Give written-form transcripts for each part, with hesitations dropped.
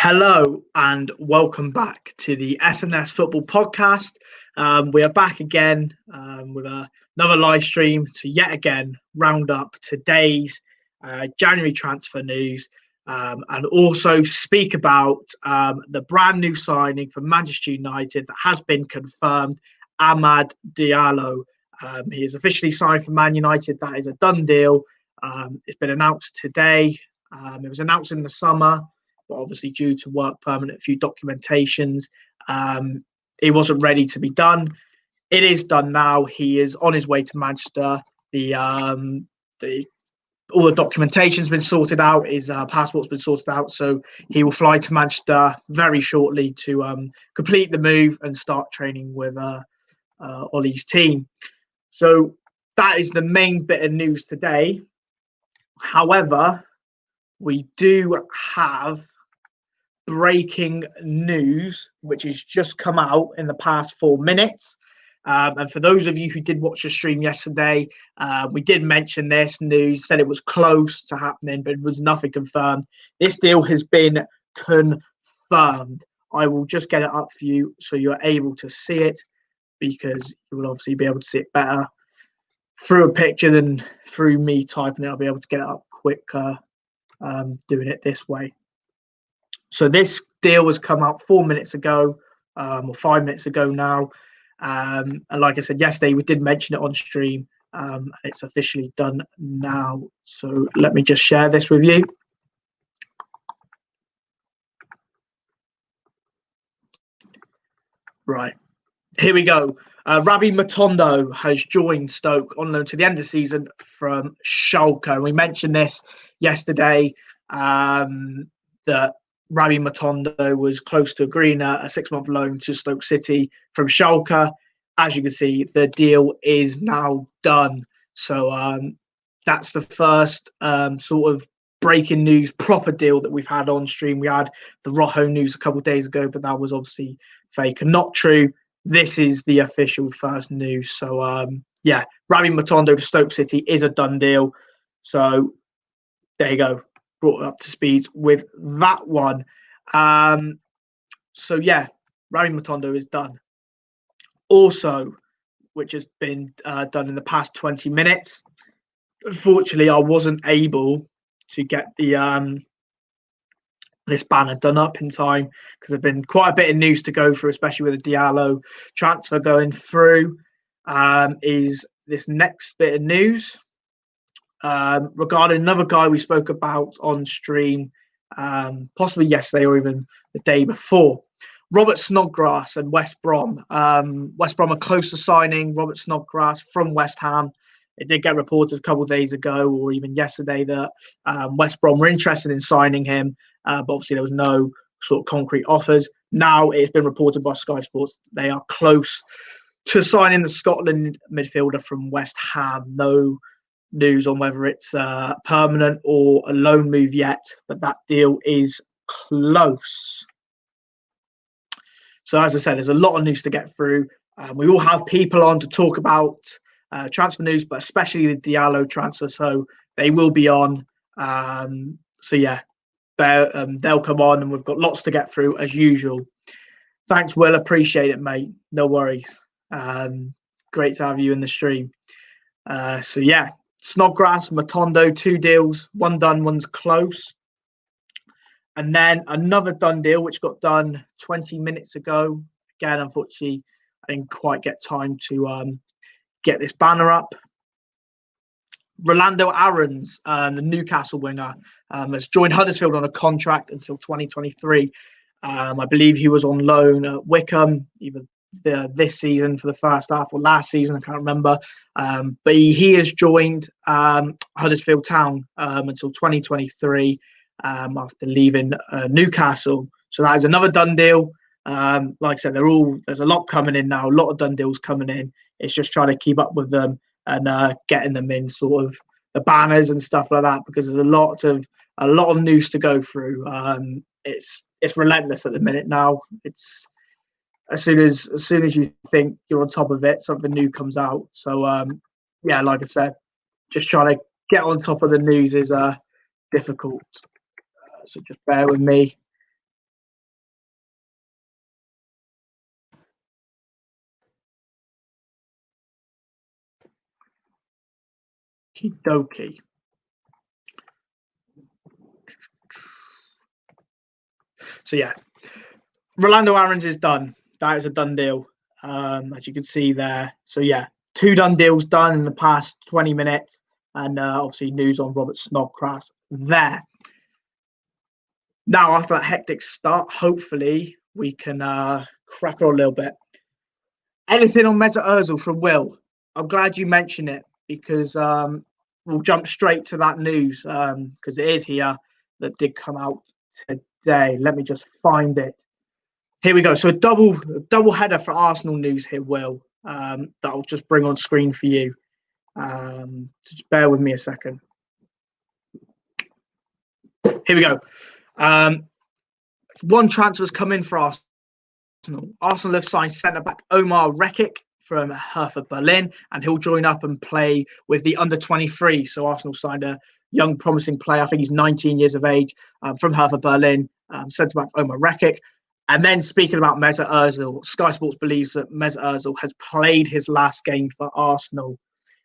Hello and welcome back to the SNS Football Podcast. We are back again with another live stream to yet again round up today's January transfer news and also speak about the brand new signing for Manchester United that has been confirmed, Amad Diallo. He is officially signed for Man United. That is a done deal. It's been announced today. It was announced in the summer, but obviously due to work permit, a few documentations, it wasn't ready to be done. It is done now. He is on his way to Manchester. All the documentation's been sorted out. His passport's been sorted out, so he will fly to Manchester very shortly to complete the move and start training with Ollie's team. So that is the main bit of news today. However, we do have breaking news, which has just come out in the past 4 minutes. And for those of you who did watch the stream yesterday, we did mention this news, said it was close to happening, but it was nothing confirmed. This deal has been confirmed. I will just get it up for you so you're able to see it, because you will obviously be able to see it better through a picture than through me typing it. I'll be able to get it up quicker doing it this way. So this deal has come out 4 minutes ago, or 5 minutes ago now. And like I said yesterday, we did mention it on stream. And it's officially done now. So let me just share this with you. Right. Here we go. Rabbi Matondo has joined Stoke on loan to the end of the season from Schalke. We mentioned this yesterday, that Rabbi Matondo was close to agreeing a 6-month loan to Stoke City from Schalke. As you can see, the deal is now done. So that's the first sort of breaking news, proper deal that we've had on stream. We had the Rojo news a couple of days ago, but that was obviously fake and not true. This is the official first news. So, yeah, Rabbi Matondo to Stoke City is a done deal. So there you go. Brought up to speed with that one. So, yeah, Rabbi Matondo is done. Also, which has been done in the past 20 minutes, unfortunately, I wasn't able to get the this banner done up in time because there's been quite a bit of news to go through, especially with the Diallo transfer going through. Is this next bit of news regarding another guy we spoke about on stream, possibly yesterday or even the day before. Robert Snodgrass and West Brom. West Brom are close to signing Robert Snodgrass from West Ham. It did get reported a couple of days ago or even yesterday that West Brom were interested in signing him, but obviously there was no sort of concrete offers. Now it's been reported by Sky Sports they are close to signing the Scotland midfielder from West Ham. No news on whether it's permanent or a loan move yet, but that deal is close. So as I said, there's a lot of news to get through. We will have people on to talk about transfer news, but especially the Diallo transfer. So they will be on. So yeah, they'll come on, and we've got lots to get through as usual. Thanks, Will. Appreciate it, mate. No worries. Great to have you in the stream. So yeah, Snodgrass, Matondo, 2 deals, one done, one's close. And then another done deal, which got done 20 minutes ago. Again, unfortunately, I didn't quite get time to get this banner up. Rolando Aarons, the Newcastle winger, has joined Huddersfield on a contract until 2023. I believe he was on loan at Wickham, either this season for the first half or last season, I can't remember. But he has joined Huddersfield Town until 2023 after leaving Newcastle. So that is another done deal. Like I said, there's a lot coming in now, a lot of done deals coming in. It's just trying to keep up with them and getting them in sort of the banners and stuff like that, because there's a lot of news to go through. It's relentless at the minute now. It's as soon as you think you're on top of it, something new comes out. So yeah, like I said, just trying to get on top of the news is difficult. So just bear with me. Dokie. So yeah, Rolando Aarons is done. That is a done deal, as you can see there. So yeah, 2 done deals done in the past 20 minutes, and obviously news on Robert Snodgrass there. Now, after that hectic start, hopefully we can crack on a little bit. Anything on Mesut Ozil from Will? I'm glad you mentioned it because we'll jump straight to that news because it is here that did come out today. Let me just find it. Here we go. So a double header for Arsenal news here, Will. That I'll just bring on screen for you. So just bear with me a second. Here we go. One transfer's come in for Arsenal. Arsenal have signed centre-back Omar Rekik from Hertha Berlin, and he'll join up and play with the under-23. So Arsenal signed a young, promising player. I think he's 19 years of age from Hertha Berlin, centre-back Omar Rekik. And then speaking about Mesut Ozil, Sky Sports believes that Mesut Ozil has played his last game for Arsenal.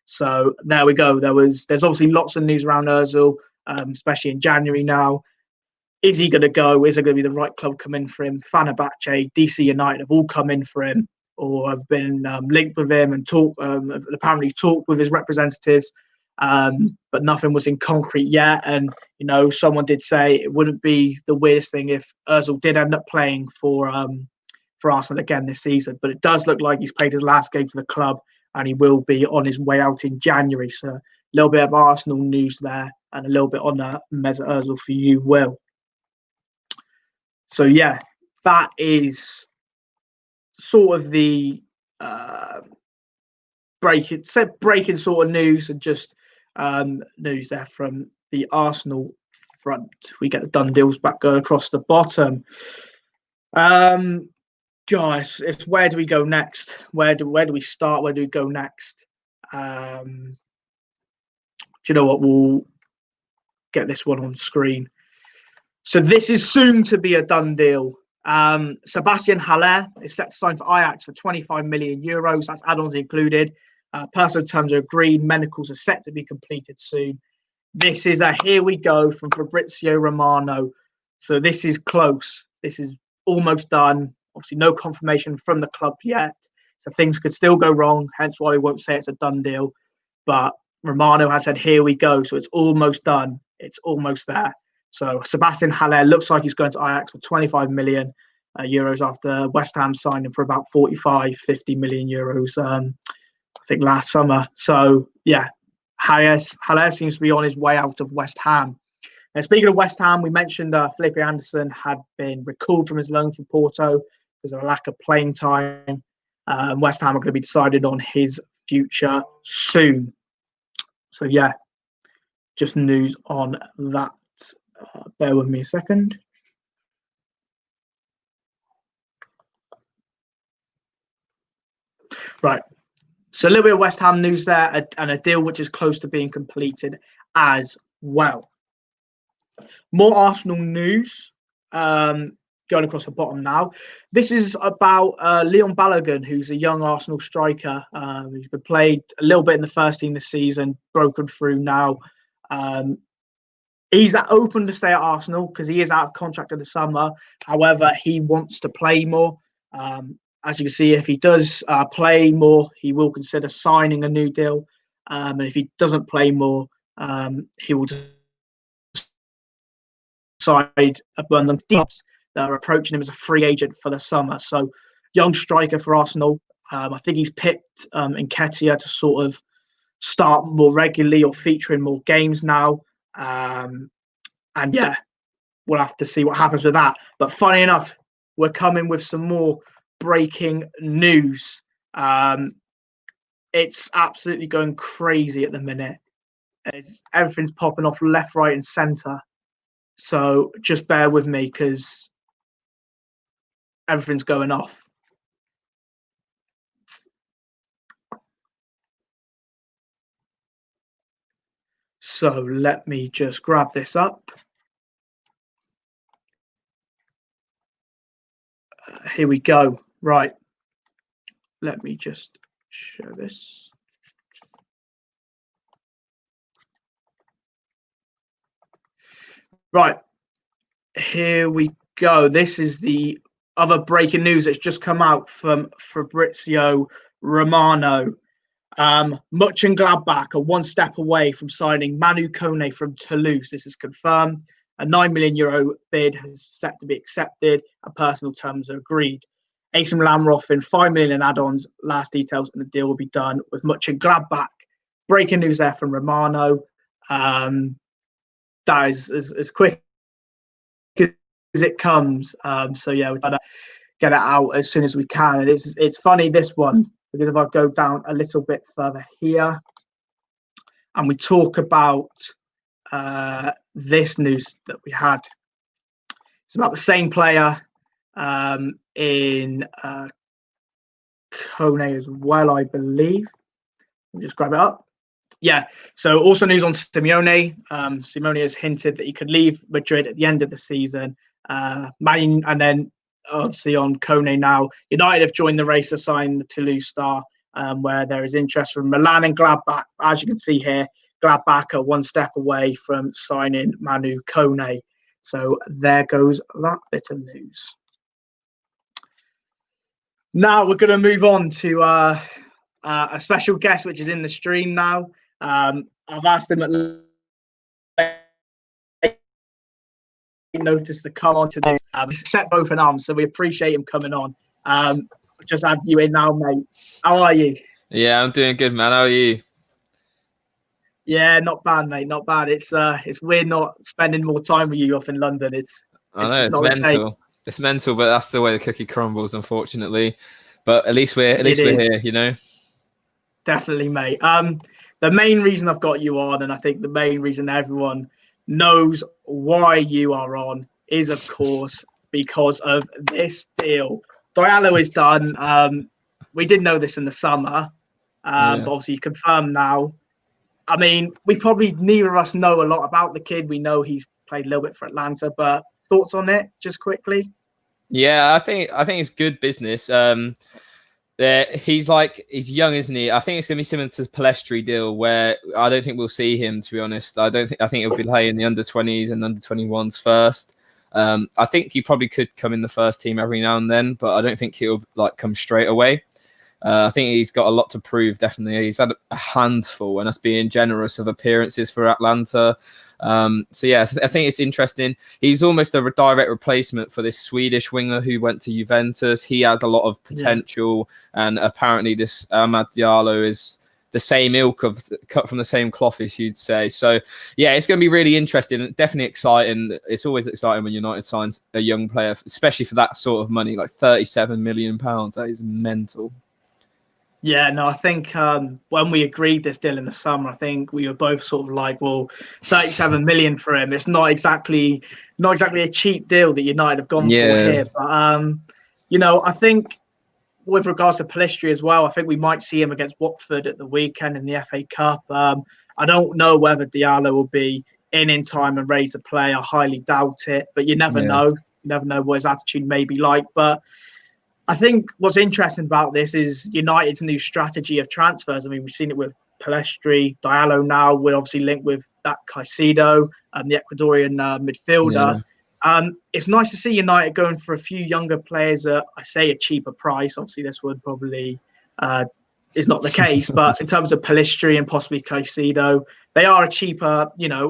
So there we go. There's obviously lots of news around Ozil, especially in January now. Is he going to go? Is it going to be the right club come in for him? Fenerbahce, DC United have all come in for him or have been linked with him and apparently talked with his representatives, but nothing was in concrete yet. And, you know, someone did say it wouldn't be the weirdest thing if Ozil did end up playing for Arsenal again this season. But it does look like he's played his last game for the club and he will be on his way out in January. So a little bit of Arsenal news there and a little bit on Mesut Ozil for you, Will. So yeah, that is sort of the breaking sort of news and just news there from the Arsenal front. We get the done deals back going across the bottom. Guys, it's where do we go next? Where do we start? Where do we go next? Do you know what? We'll get this one on screen. So this is soon to be a done deal. Sebastian Haller is set to sign for Ajax for 25 million euros. That's add-ons included. Personal terms are agreed. Medicals are set to be completed soon. This is a here we go from Fabrizio Romano. So this is close. This is almost done. Obviously, no confirmation from the club yet. So things could still go wrong. Hence why we won't say it's a done deal. But Romano has said, here we go. So it's almost done. It's almost there. So Sebastian Haller looks like he's going to Ajax for 25 million euros after West Ham signed him for about 45, 50 million euros, I think last summer. So yeah, Haller seems to be on his way out of West Ham. And speaking of West Ham, we mentioned Felipe Anderson had been recalled from his loan from Porto because of a lack of playing time. West Ham are going to be decided on his future soon. So yeah, just news on that. Bear with me a second. Right. So a little bit of West Ham news there and a deal which is close to being completed as well. More Arsenal news going across the bottom now. This is about Leon Balogun, who's a young Arsenal striker who's been played a little bit in the first team this season, broken through now. He's open to stay at Arsenal because he is out of contract in the summer. However, he wants to play more. As you can see, if he does play more, he will consider signing a new deal. And if he doesn't play more, he will decide upon the teams that are approaching him as a free agent for the summer. So, young striker for Arsenal. I think he's picked Nketiah to sort of start more regularly or feature in more games now. And yeah, we'll have to see what happens with that. But funny enough, we're coming with some more breaking news. It's absolutely going crazy at the minute. Everything's popping off left, right, and centre. So just bear with me because everything's going off. So let me just grab this up. Here we go. Right. Let me just share this. Right, here we go. This is the other breaking news that's just come out from Fabrizio Romano. Mönchengladbach are one step away from signing Manu Kone from Toulouse. This is confirmed. A €9 million bid is set to be accepted, and personal terms are agreed. AC Milan are offering €5 million in add-ons. Last details and the deal will be done with Mönchengladbach. Breaking news there from Romano. That is as quick as it comes. So yeah, we've got to get it out as soon as we can. And it's funny, this one, because if I go down a little bit further here and we talk about this news that we had, it's about the same player in Kone as well, I believe. Let me just grab it up. Yeah, so also news on Simeone. Simeone has hinted that he could leave Madrid at the end of the season. And then obviously on Kone now, United have joined the race to sign the Toulouse star, where there is interest from Milan and Gladbach. As you can see here, Gladbach are one step away from signing Manu Kone. So there goes that bit of news. Now we're going to move on to a special guest, which is in the stream now. I've asked him notice to come on to this. Set both an arm, so we appreciate him coming on. Just add you in now, mate. How are you? Yeah, I'm doing good, man. How are you? Yeah, not bad, mate. Not bad. It's weird not spending more time with you up in London. I know it's mental. It's mental, but that's the way the cookie crumbles, unfortunately. But at least we're here, you know. Definitely, mate. The main reason I've got you on, and I think the main reason everyone knows why you are on, is of course because of this deal. Diallo is done. We did know this in the summer, but obviously confirmed now. I mean, we probably neither of us know a lot about the kid. We know he's played a little bit for Atlanta, but thoughts on it, just quickly? Yeah, I think it's good business. He's young, isn't he? I think it's going to be similar to the Palestri deal, where I don't think we'll see him. To be honest, I think he'll be playing the under-20s and under-21s first. I think he probably could come in the first team every now and then, but I don't think he'll come straight away. I think he's got a lot to prove, definitely. He's had a handful, and that's being generous, of appearances for Atlanta. So, yeah, I think it's interesting. He's almost a direct replacement for this Swedish winger who went to Juventus. He had a lot of potential, and apparently this Amad Diallo is the same ilk, of cut from the same cloth, as you'd say. So, yeah, it's going to be really interesting, definitely exciting. It's always exciting when United signs a young player, especially for that sort of money, like £37 million. That is mental. Yeah, no, I think when we agreed this deal in the summer, I think we were both sort of like, well, 37 million for him. It's not exactly a cheap deal that United have gone for here. But I think with regards to Palistri as well, I think we might see him against Watford at the weekend in the FA Cup. I don't know whether Diallo will be in time and ready to play. I highly doubt it, but you never know. You never know what his attitude may be like. But I think what's interesting about this is United's new strategy of transfers. I mean, we've seen it with Palestri, Diallo now. We're obviously linked with that Caicedo, the Ecuadorian midfielder. It's nice to see United going for a few younger players at, I say, a cheaper price. Obviously, this would probably is not the case. But in terms of Palestri and possibly Caicedo, they are a cheaper,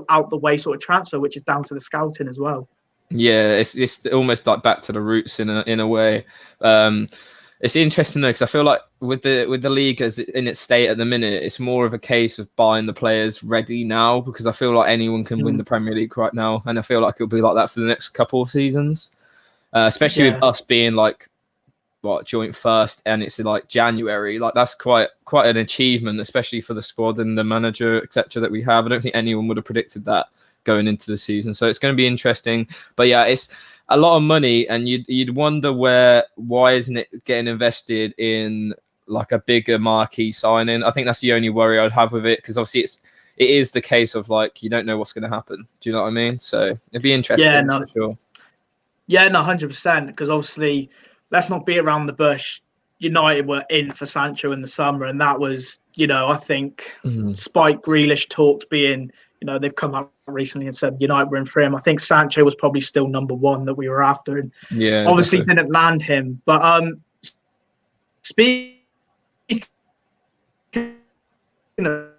out the way sort of transfer, which is down to the scouting as well. Yeah, it's almost like back to the roots in a way. It's interesting though, because I feel like with the league as in its state at the minute, it's more of a case of buying the players ready now, because I feel like anyone can win the Premier League right now, and I feel like it'll be like that for the next couple of seasons, especially with us being joint first, and it's like January. Like that's quite an achievement, especially for the squad and the manager, etc. that we have. I don't think anyone would have predicted that going into the season, so it's going to be interesting. But yeah, it's a lot of money, and you'd wonder why isn't it getting invested in like a bigger marquee signing? I think that's the only worry I'd have with it, because obviously it is the case of like you don't know what's going to happen. Do you know what I mean? So it'd be interesting for sure. Yeah, no, 100%. Because obviously, let's not beat around the bush. United were in for Sancho in the summer, and that was, I think, Spike Grealish talked being they've come out recently and said United were in for him. I think Sancho was probably still number one that we were after, and Yeah, obviously definitely. didn't land him. But speaking of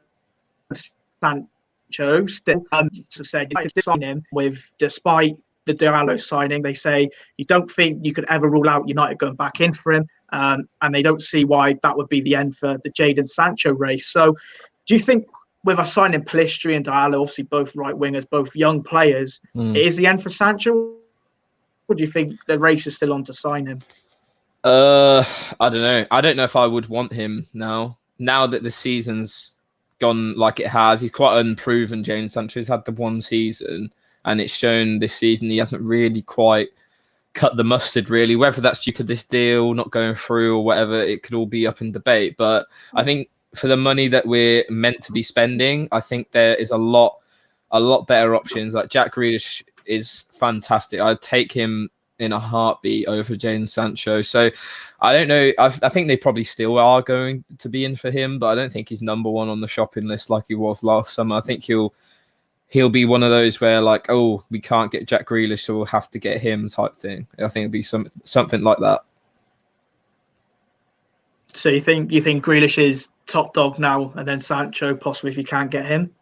Sancho, still said United sign him with, despite the Diallo signing, they say you don't think you could ever rule out United going back in for him, and they don't see why that would be the end for the Jadon Sancho race. So, do you think with us signing Pellistri and Diallo, obviously both right wingers, both young players, it is the end for Sancho? Or do you think the race is still on to sign him? I don't know. I don't know if I would want him now. Now that the season's gone like it has, he's quite unproven. Jadon Sancho's had the one season, and it's shown this season he hasn't really quite cut the mustard, really. Whether that's due to this deal not going through or whatever, it could all be up in debate. But I think for the money that we're meant to be spending, I think there is a lot better options. Like Jack Grealish is fantastic. I'd take him in a heartbeat over Jadon Sancho. So I don't know. I think they probably still are going to be in for him, but I don't think he's number one on the shopping list like he was last summer. I think he'll be one of those where like, oh, we can't get Jack Grealish, so we'll have to get him type thing. I think it'll be something like that. So you think Grealish is top dog now, and then Sancho possibly if you can't get him?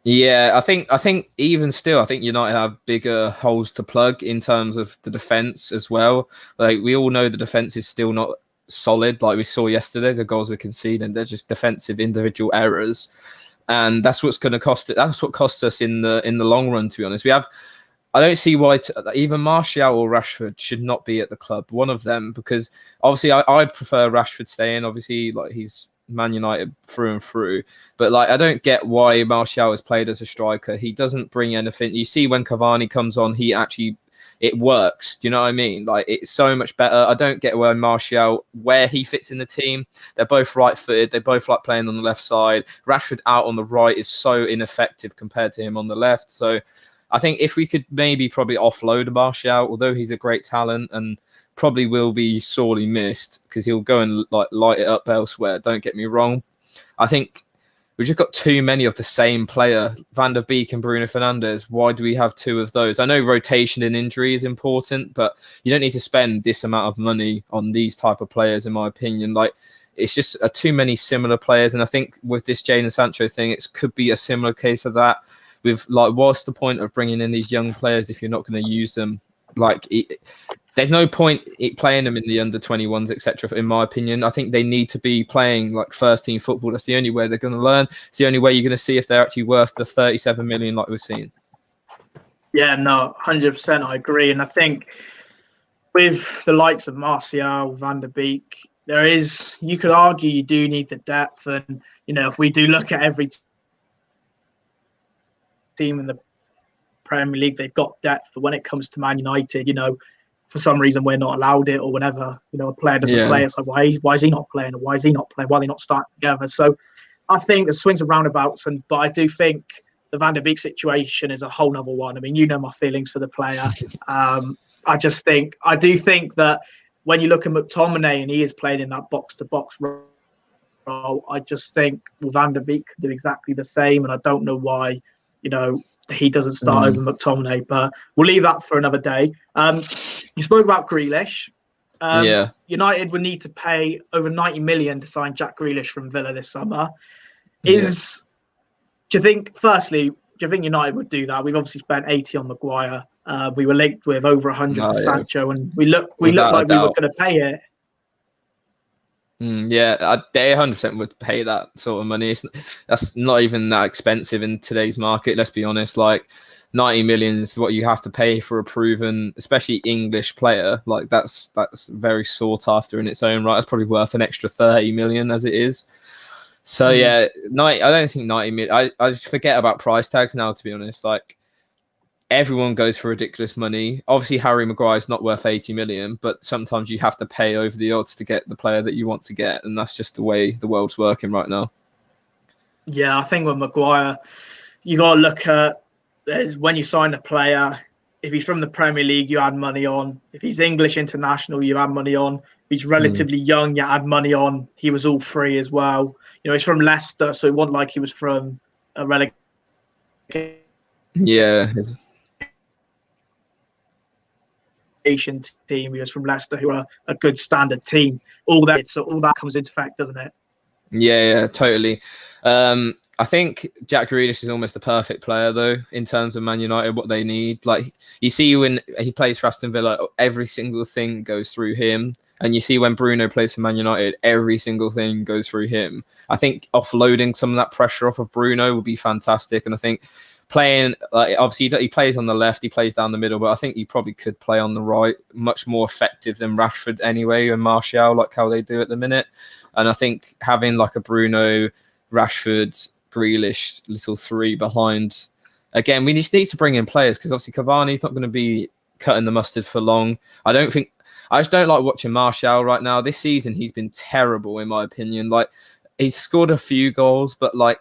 Yeah, I think even still, I think United have bigger holes to plug in terms of the defense as well. Like we all know the defense is still not solid. Like we saw yesterday, the goals we're conceding, they're just defensive individual errors, and that's what's going to cost it. That's what costs us in the long run. To be honest, I don't see why even Martial or Rashford should not be at the club. One of them, because obviously I'd prefer Rashford staying. Obviously, like he's Man United through and through, but like I don't get why Martial is played as a striker. He doesn't bring anything. You see when Cavani comes on, it works. Do you know what I mean? Like it's so much better. I don't get where Martial, where he fits in the team. They're both right-footed. They both like playing on the left side. Rashford out on the right is so ineffective compared to him on the left. So I think if we could probably offload Martial, although he's a great talent and probably will be sorely missed because he'll go and like light it up elsewhere. Don't get me wrong. I think we've just got too many of the same player, Van der Beek and Bruno Fernandes. Why do we have two of those? I know rotation and injury is important, but you don't need to spend this amount of money on these type of players, in my opinion. Like it's just too many similar players, and I think with this Jadon Sancho thing, it could be a similar case of that. With like, what's the point of bringing in these young players if you're not going to use them? Like, there's no point playing them in the under 21s, etc. In my opinion, I think they need to be playing like first team football. That's the only way they're going to learn. It's the only way you're going to see if they're actually worth the 37 million like we're seeing. Yeah, no, 100%. I agree, and I think with the likes of Martial, Van der Beek, you could argue you do need the depth, and if we do look at every team in the Premier League, they've got depth, but when it comes to Man United, for some reason we're not allowed it, or whenever a player doesn't play, it's like why is he not playing, or why is he not playing, why are they not starting together? So I think the swings and roundabouts, but I do think the Van der Beek situation is a whole nother one. I mean, my feelings for the player. I do think that when you look at McTominay and he is playing in that box to box role, I just think Van der Beek could do exactly the same, and I don't know why he doesn't start over McTominay, but we'll leave that for another day. You spoke about Grealish. United would need to pay over 90 million to sign Jack Grealish from Villa this summer. Do you think United would do that? We've obviously spent 80 on Maguire. We were linked with over 100 for Sancho, and we look like we were going to pay it. They 100% would pay that sort of money. That's not even that expensive in today's market. Let's be honest. Like 90 million is what you have to pay for a proven, especially English player. Like that's very sought after in its own right. It's probably worth an extra 30 million as it is. So I don't think 90 million. I just forget about price tags now, to be honest. Like everyone goes for ridiculous money. Obviously, Harry Maguire's not worth 80 million, but sometimes you have to pay over the odds to get the player that you want to get, and that's just the way the world's working right now. Yeah, I think with Maguire, you got to look at when you sign a player. If he's from the Premier League, you add money on. If he's English international, you add money on. If he's relatively young, you add money on. He was all free as well. He's from Leicester, so it wasn't like he was from a relegated Yeah. Asian team. He was from Leicester, who are a good standard team. All that comes into effect, doesn't it? Yeah, totally. I think Jack Grealish is almost the perfect player, though, in terms of Man United, what they need. Like, you see when he plays for Aston Villa, every single thing goes through him. And you see when Bruno plays for Man United, every single thing goes through him. I think offloading some of that pressure off of Bruno would be fantastic. And I think playing, like, obviously he plays on the left, he plays down the middle, but I think he probably could play on the right, much more effective than Rashford anyway, and Martial, like how they do at the minute. And I think having like a Bruno, Rashford, Grealish little three behind, again, we just need to bring in players, because obviously Cavani's not going to be cutting the mustard for long. I just don't like watching Martial right now. This season, he's been terrible, in my opinion. Like, he's scored a few goals, but like,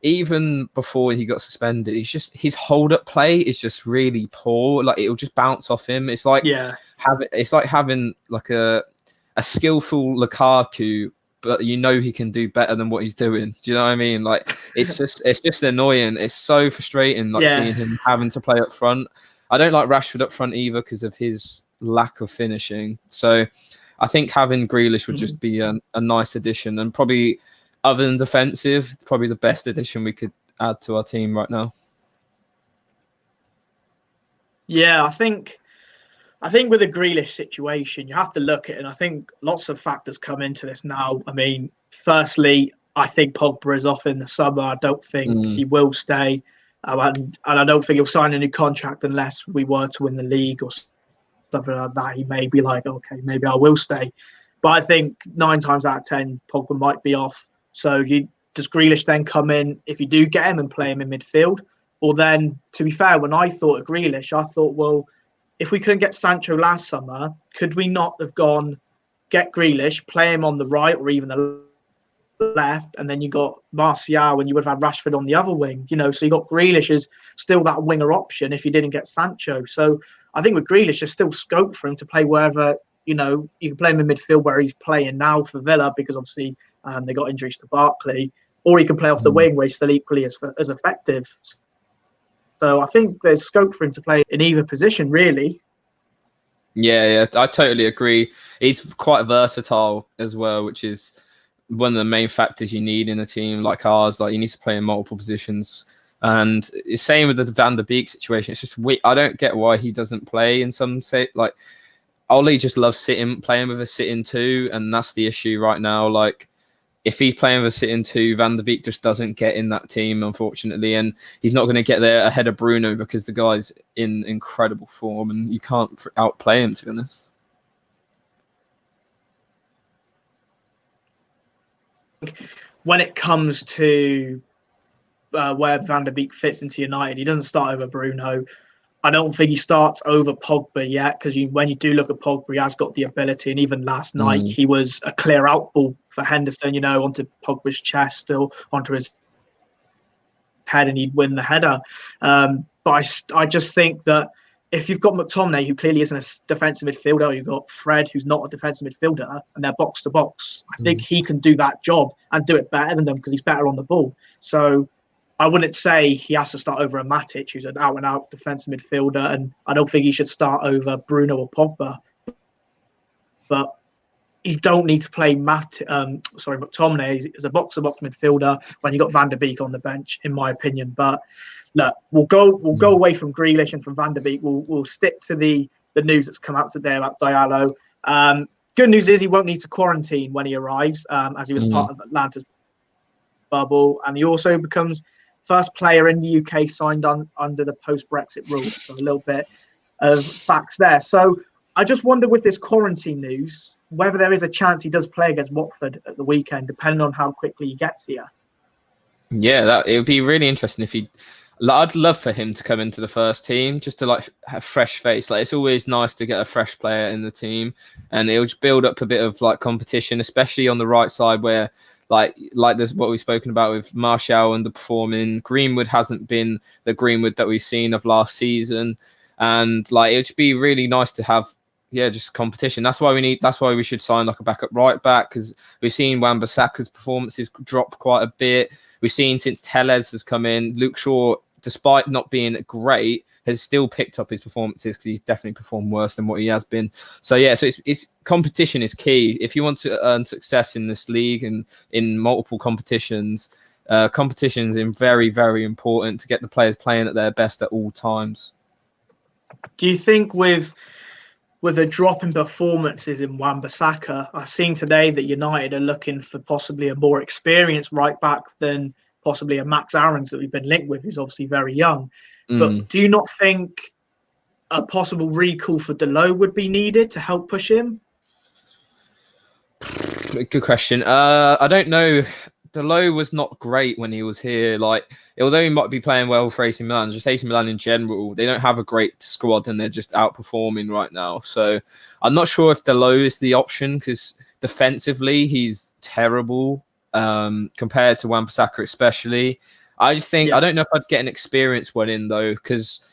even before he got suspended, his hold-up play is just really poor. Like, it'll just bounce off him. It's like having like a skillful Lukaku, but you know he can do better than what he's doing. Do you know what I mean? Like, it's just annoying. It's so frustrating, like seeing him having to play up front. I don't like Rashford up front either because of his lack of finishing. So I think having Grealish would just be a nice addition, and probably, other than defensive, probably the best addition we could add to our team right now. Yeah, I think with the Grealish situation, you have to look at it, and I think lots of factors come into this now. I mean, firstly, I think Pogba is off in the summer. I don't think he will stay, and I don't think he'll sign a new contract unless we were to win the league or something like that. He may be like, okay, maybe I will stay. But I think 9 times out of 10, Pogba might be off. So does Grealish then come in if you do get him and play him in midfield? Or then, to be fair, when I thought of Grealish, I thought, well, if we couldn't get Sancho last summer, could we not have gone get Grealish, play him on the right or even the left, and then you got Martial and you would have had Rashford on the other wing, so you got Grealish as still that winger option if you didn't get Sancho. So I think with Grealish, there's still scope for him to play wherever, you can play him in midfield where he's playing now for Villa, because obviously they got injuries to Barkley, or he can play off the wing where he's still equally as effective. So I think there's scope for him to play in either position, really. Yeah, I totally agree. He's quite versatile as well, which is one of the main factors you need in a team like ours. Like, you need to play in multiple positions. And it's same with the Van der Beek situation. It's just I don't get why he doesn't play in some like Ollie just loves playing with a sitting two, and that's the issue right now. Like, if he's playing with a sitting two, Van der Beek just doesn't get in that team, unfortunately, and he's not going to get there ahead of Bruno because the guy's in incredible form, and you can't outplay him, to be honest. When it comes to where Van der Beek fits into United, he doesn't start over Bruno. I don't think he starts over Pogba yet, because when you do look at Pogba, he has got the ability. And even last night, he was a clear out ball for Henderson, onto Pogba's chest, still onto his head, and he'd win the header. But I just think that if you've got McTominay, who clearly isn't a defensive midfielder, you've got Fred, who's not a defensive midfielder, and they're box to box, I think he can do that job and do it better than them because he's better on the ball. So I wouldn't say he has to start over a Matic, who's an out-and-out defensive midfielder, and I don't think he should start over Bruno or Pogba. But you don't need to play McTominay as a box-to-box midfielder when you got Van der Beek on the bench, in my opinion. But look, we'll go away from Grealish and from Van der Beek. We'll stick to the news that's come out today about Diallo. Good news is he won't need to quarantine when he arrives, as he was part of Atlanta's bubble, and he also becomes first player in the UK signed on under the post-Brexit rules. So a little bit of facts there. So I just wonder, with this quarantine news, whether there is a chance he does play against Watford at the weekend, depending on how quickly he gets here. Yeah, it would be really interesting if I'd love for him to come into the first team, just to like have fresh face. Like, it's always nice to get a fresh player in the team, and it'll just build up a bit of like competition, especially on the right side where like this, what we've spoken about with Martial underperforming. Greenwood hasn't been the Greenwood that we've seen of last season, and like, it'd be really nice to have just competition. That's why we should sign like a backup right back, because we've seen Wan-Bissaka's performances drop quite a bit. We've seen since Tellez has come in, Luke Shaw despite not being great, has still picked up his performances because he's definitely performed worse than what he has been. So yeah, so it's competition is key if you want to earn success in this league and in multiple competitions. Competition is very, very important to get the players playing at their best at all times. Do you think with a drop in performances in Wan-Bissaka, I've seen today that United are looking for possibly a more experienced right back than possibly a Max Aarons that we've been linked with, who's obviously very young. But do you not think a possible recall for Diallo would be needed to help push him? Good question. I don't know. Diallo was not great when he was here. Like, although he might be playing well for AC Milan, just AC Milan in general, they don't have a great squad and they're just outperforming right now. So I'm not sure if Diallo is the option because defensively he's terrible compared to Wan-Bissaka especially. I just think I don't know if I'd get an experienced one in though because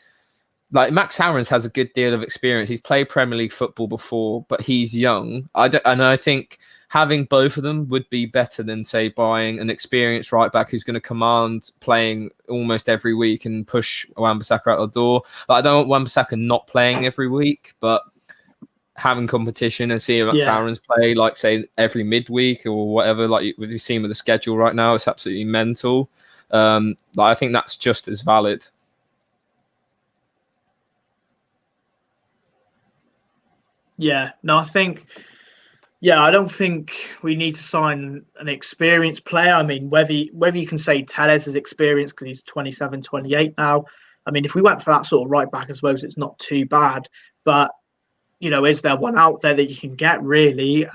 like Max Aarons has a good deal of experience. He's played Premier League football before, but he's young. And I think having both of them would be better than, say, buying an experienced right back who's going to command playing almost every week and push Wan-Bissaka out the door. Like, I don't want Wan-Bissaka not playing every week, but having competition and seeing Max Aarons play, like, say, every midweek or whatever, like we've seen with the schedule right now, it's absolutely mental. I think that's just as valid. Yeah, no, I think... Yeah, I don't think we need to sign an experienced player. I mean, whether you can say Telles is experienced because he's 27, 28 now. I mean, if we went for that sort of right back, I suppose it's not too bad. But, you know, is there one out there that you can get really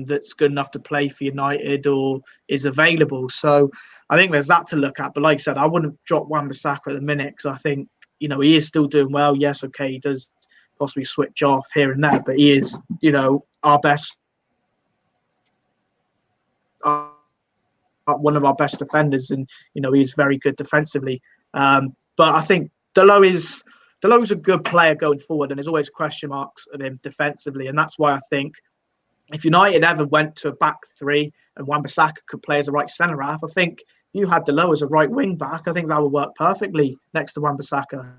that's good enough to play for United or is available? So I think there's that to look at. But like I said, I wouldn't drop Wan-Bissaka at the minute because I think, you know, he is still doing well. Yes, okay, he does possibly switch off here and there, but he is, you know, our best... one of our best defenders, and you know he's very good defensively. But I think Diallo's a good player going forward, and there's always question marks of him defensively, and that's why I think if United ever went to a back three and Wan-Bissaka could play as a right centre half, I think if you had Diallo as a right wing back, I think that would work perfectly next to Wan-Bissaka.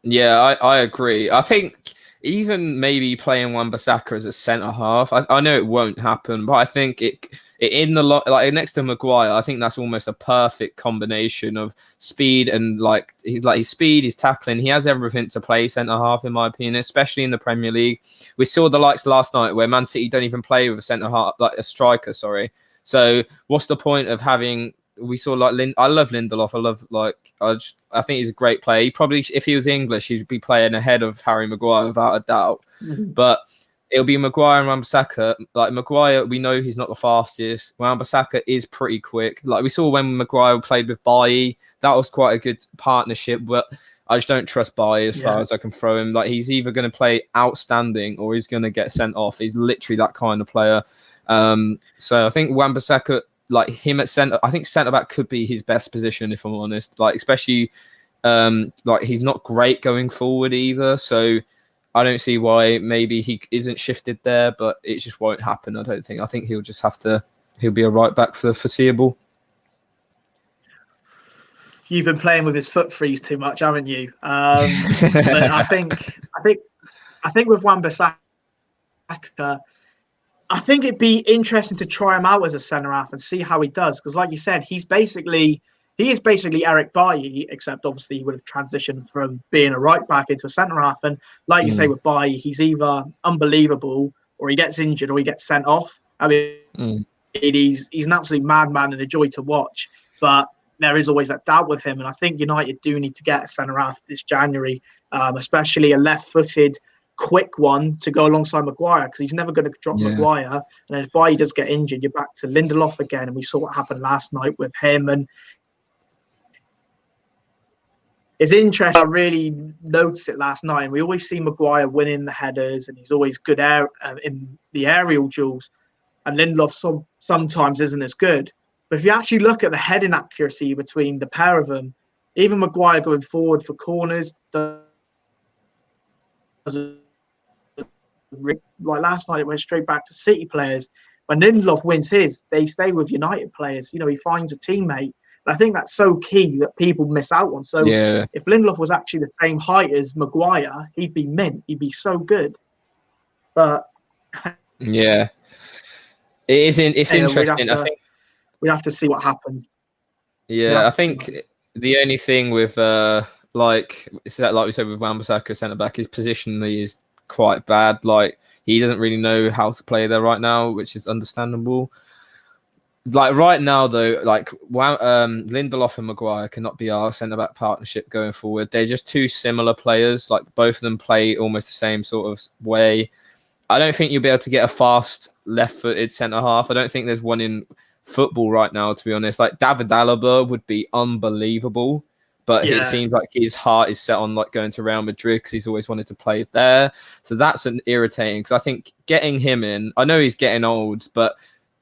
Yeah, I agree. I think even maybe playing Wan-Bissaka as a centre half, I know it won't happen, but I think it in the like next to Maguire, I think that's almost a perfect combination of speed and like his speed, his tackling. He has everything to play centre half, in my opinion, especially in the Premier League. We saw the likes last night where Man City don't even play with a centre half, like a striker. Sorry. So what's the point of having? We saw like I love Lindelof. I think he's a great player. He probably, if he was English, he'd be playing ahead of Harry Maguire without a doubt. But it'll be Maguire and Wan-Bissaka. Like Maguire, we know he's not the fastest. Wan-Bissaka is pretty quick. Like we saw when Maguire played with Bailly, that was quite a good partnership. But I just don't trust Bailly as far as I can throw him. Like he's either going to play outstanding or he's going to get sent off. He's literally that kind of player. So I think Wan-Bissaka, like him at centre, I think centre back could be his best position if I'm honest. Like especially, like he's not great going forward either. So I don't see why maybe he isn't shifted there, but it just won't happen. I don't think. I think he'll be a right back for the foreseeable. You've been playing with his foot freeze too much, haven't you? But I think with Wan-Bissaka, I think it'd be interesting to try him out as a centre half and see how he does. Because, like you said, he is basically Eric Bailly, except obviously he would have transitioned from being a right back into a centre half. And like you say with Bailly, he's either unbelievable or he gets injured or he gets sent off. I mean, he's an absolute madman and a joy to watch. But there is always that doubt with him. And I think United do need to get a centre half this January, especially a left-footed, quick one to go alongside Maguire, because he's never going to drop Maguire. And if Bailly does get injured, you're back to Lindelof again. And we saw what happened last night with him. And it's interesting. I really noticed it last night. And we always see Maguire winning the headers, and he's always good in the aerial duels. And Lindelof sometimes isn't as good. But if you actually look at the heading accuracy between the pair of them, even Maguire going forward for corners does. Like last night, it went straight back to City players. When Lindelof wins his, they stay with United players. You know, he finds a teammate. I think that's so key that people miss out on. So Yeah, if Lindelof was actually the same height as Maguire, he'd be mint. He'd be so good. But yeah. It is. It's interesting. I think. we'd have to see what happens. Yeah, I think the only thing with like we said with Wan-Bissaka centre back, his positionally is quite bad. Like he doesn't really know how to play there right now, which is understandable. Like right now though, like Lindelof and Maguire cannot be our centre back partnership going forward. They're just two similar players. Like both of them play almost the same sort of way. I don't think you'll be able to get a fast left-footed centre half. I don't think there's one in football right now, to be honest. Like David Alaba would be unbelievable, but it seems like his heart is set on like going to Real Madrid because he's always wanted to play there. So that's an irritating, because I think getting him in, I know he's getting old, but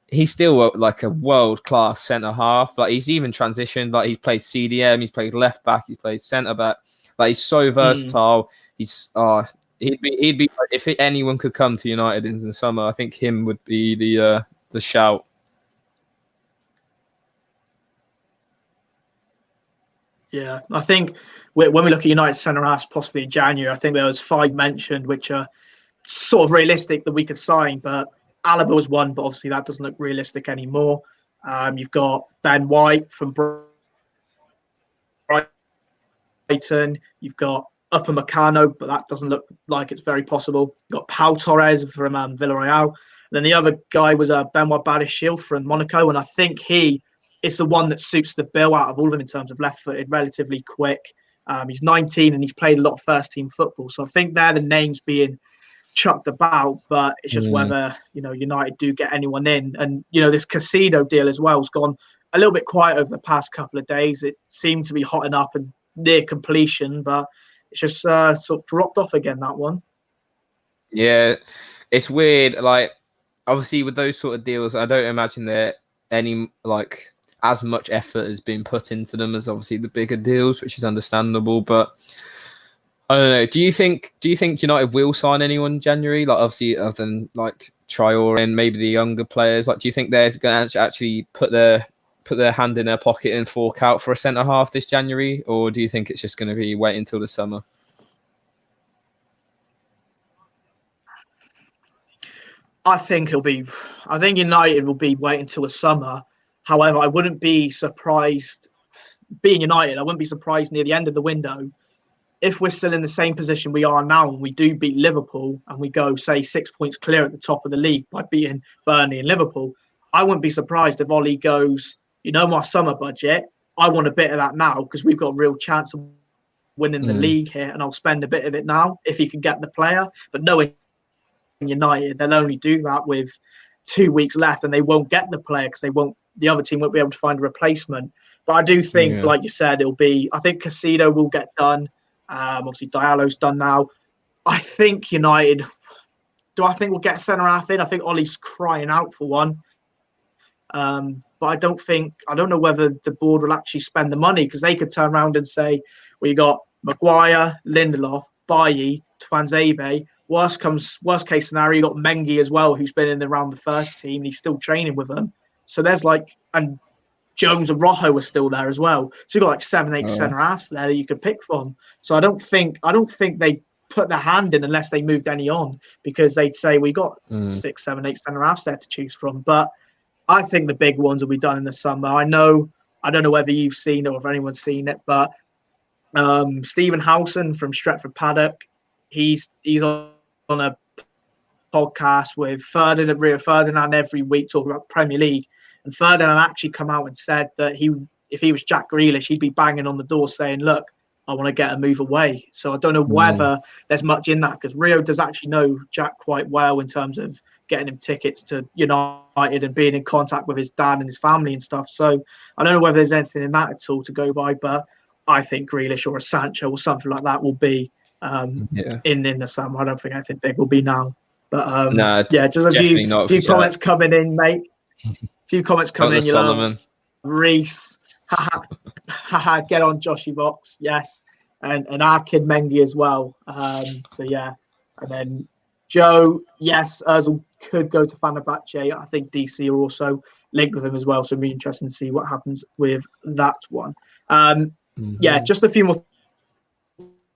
he's still like a world-class centre half. Like he's even transitioned. Like he's played CDM, he's played left back, he's played centre back. Like he's so versatile. He'd be if anyone could come to United in the summer, I think him would be the shout. Yeah, I think when we look at United centre halves possibly in January, I think there was 5 mentioned which are sort of realistic that we could sign, but Alaba was one, but obviously that doesn't look realistic anymore. You've got Ben White from Brighton. You've got Upamecano, but that doesn't look like it's very possible. You've got Pau Torres from Villarreal. And then the other guy was Benoit Badiashile from Monaco, and I think he is the one that suits the bill out of all of them in terms of left-footed, relatively quick. He's 19 and he's played a lot of first-team football, so I think they're the names being chucked about, but it's just whether United do get anyone in. And this Caicedo deal as well has gone a little bit quiet over the past couple of days. It seemed to be hotting up and near completion, but it's just sort of dropped off again, that one. Yeah, it's weird. Like obviously with those sort of deals, I don't imagine there any like as much effort has been put into them as obviously the bigger deals, which is understandable. But I don't know. Do you think United will sign anyone in January? Like obviously other than like Traore and maybe the younger players. Like do you think they're going to actually put their hand in their pocket and fork out for a centre half this January, or do you think it's just going to be wait until the summer? I think United will be waiting until the summer. However, I wouldn't be surprised, being United, I wouldn't be surprised near the end of the window if we're still in the same position we are now and we do beat Liverpool and we go, say, 6 points clear at the top of the league by beating Burnley and Liverpool. I wouldn't be surprised if Ollie goes, my summer budget, I want a bit of that now because we've got a real chance of winning the league here, and I'll spend a bit of it now if he can get the player. But knowing United, they'll only do that with 2 weeks left, and they won't get the player because the other team won't be able to find a replacement. But I do think, like you said, I think Caicedo will get done. Obviously, Diallo's done now. I think United. Do I think we'll get a centre half in? I think Ollie's crying out for one. But I don't know whether the board will actually spend the money, because they could turn around and say, we got Maguire, Lindelof, Bailly, Tuanzebe. Worst case scenario, you got Mengi as well, who's been in and around the first team, and he's still training with them. So there's and Jones and Rojo were still there as well. So you've got 7-8 centre halves there that you could pick from. So I don't think they put their hand in unless they moved any on, because they'd say we got 6, 7, 8 centre halves there to choose from. But I think the big ones will be done in the summer. I don't know whether you've seen it or if anyone's seen it, but Stephen Howson from Stretford Paddock, he's on a podcast with Rio Ferdinand every week talking about the Premier League. And Ferdinand actually come out and said that if he was Jack Grealish, he'd be banging on the door saying, look, I want to get a move away. So I don't know whether there's much in that, because Rio does actually know Jack quite well in terms of getting him tickets to United and being in contact with his dad and his family and stuff. So I don't know whether there's anything in that at all to go by, but I think Grealish or a Sancho or something like that will be in the summer. I don't think anything big will be now. But just a few comments coming in, mate. A few comments coming in. Solomon. Reese. Get on Joshy Box, yes. And our kid Mengi as well. So yeah. And then Joe, yes, Ozil could go to Fenerbahce. I think DC are also linked with him as well. So it'll be interesting to see what happens with that one. Yeah, Mhm. just a few more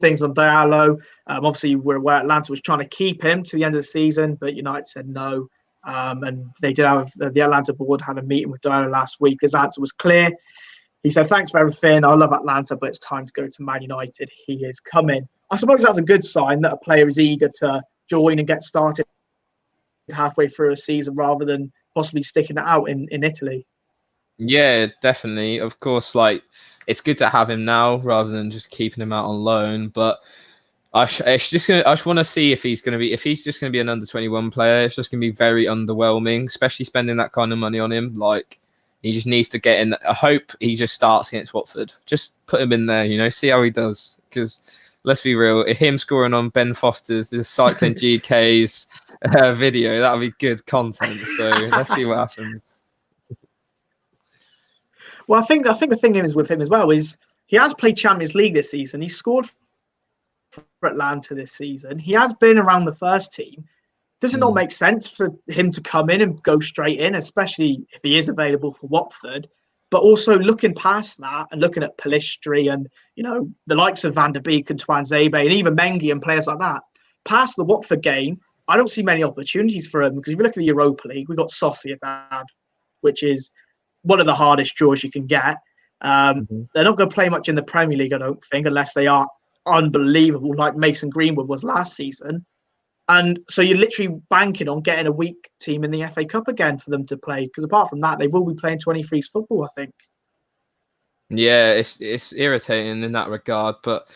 things on Diallo. Obviously, we're aware Atlanta was trying to keep him to the end of the season, but United said no. And they did have the Atlanta board had a meeting with Diallo last week. His answer was clear. He said, "Thanks for everything. I love Atlanta, but it's time to go to Man United. He is coming." I suppose that's a good sign that a player is eager to join and get started halfway through a season rather than possibly sticking it out in Italy. Yeah, definitely. Of course, like it's good to have him now rather than just keeping him out on loan. But I just want to see if he's just gonna be an under-21 player. It's just gonna be very underwhelming, especially spending that kind of money on him. Like he just needs to get in. I hope he just starts against Watford. Just put him in there, see how he does. Because let's be real, him scoring on Ben Foster's the Cycling GK's video, that'll be good content. So let's see what happens. Well, I think the thing is with him as well is he has played Champions League this season. He scored for Atlanta this season. He has been around the first team. Does it not make sense for him to come in and go straight in, especially if he is available for Watford? But also looking past that and looking at Palistri and the likes of Van der Beek and Twanzebe and even Mengi and players like that. Past the Watford game, I don't see many opportunities for him because if you look at the Europa League, we've got Sociedad, which is one of the hardest draws you can get. They're not going to play much in the Premier League, I don't think, unless they are unbelievable, like Mason Greenwood was last season. And so you're literally banking on getting a weak team in the FA Cup again for them to play. Because apart from that, they will be playing 23s football, I think. Yeah, it's irritating in that regard, but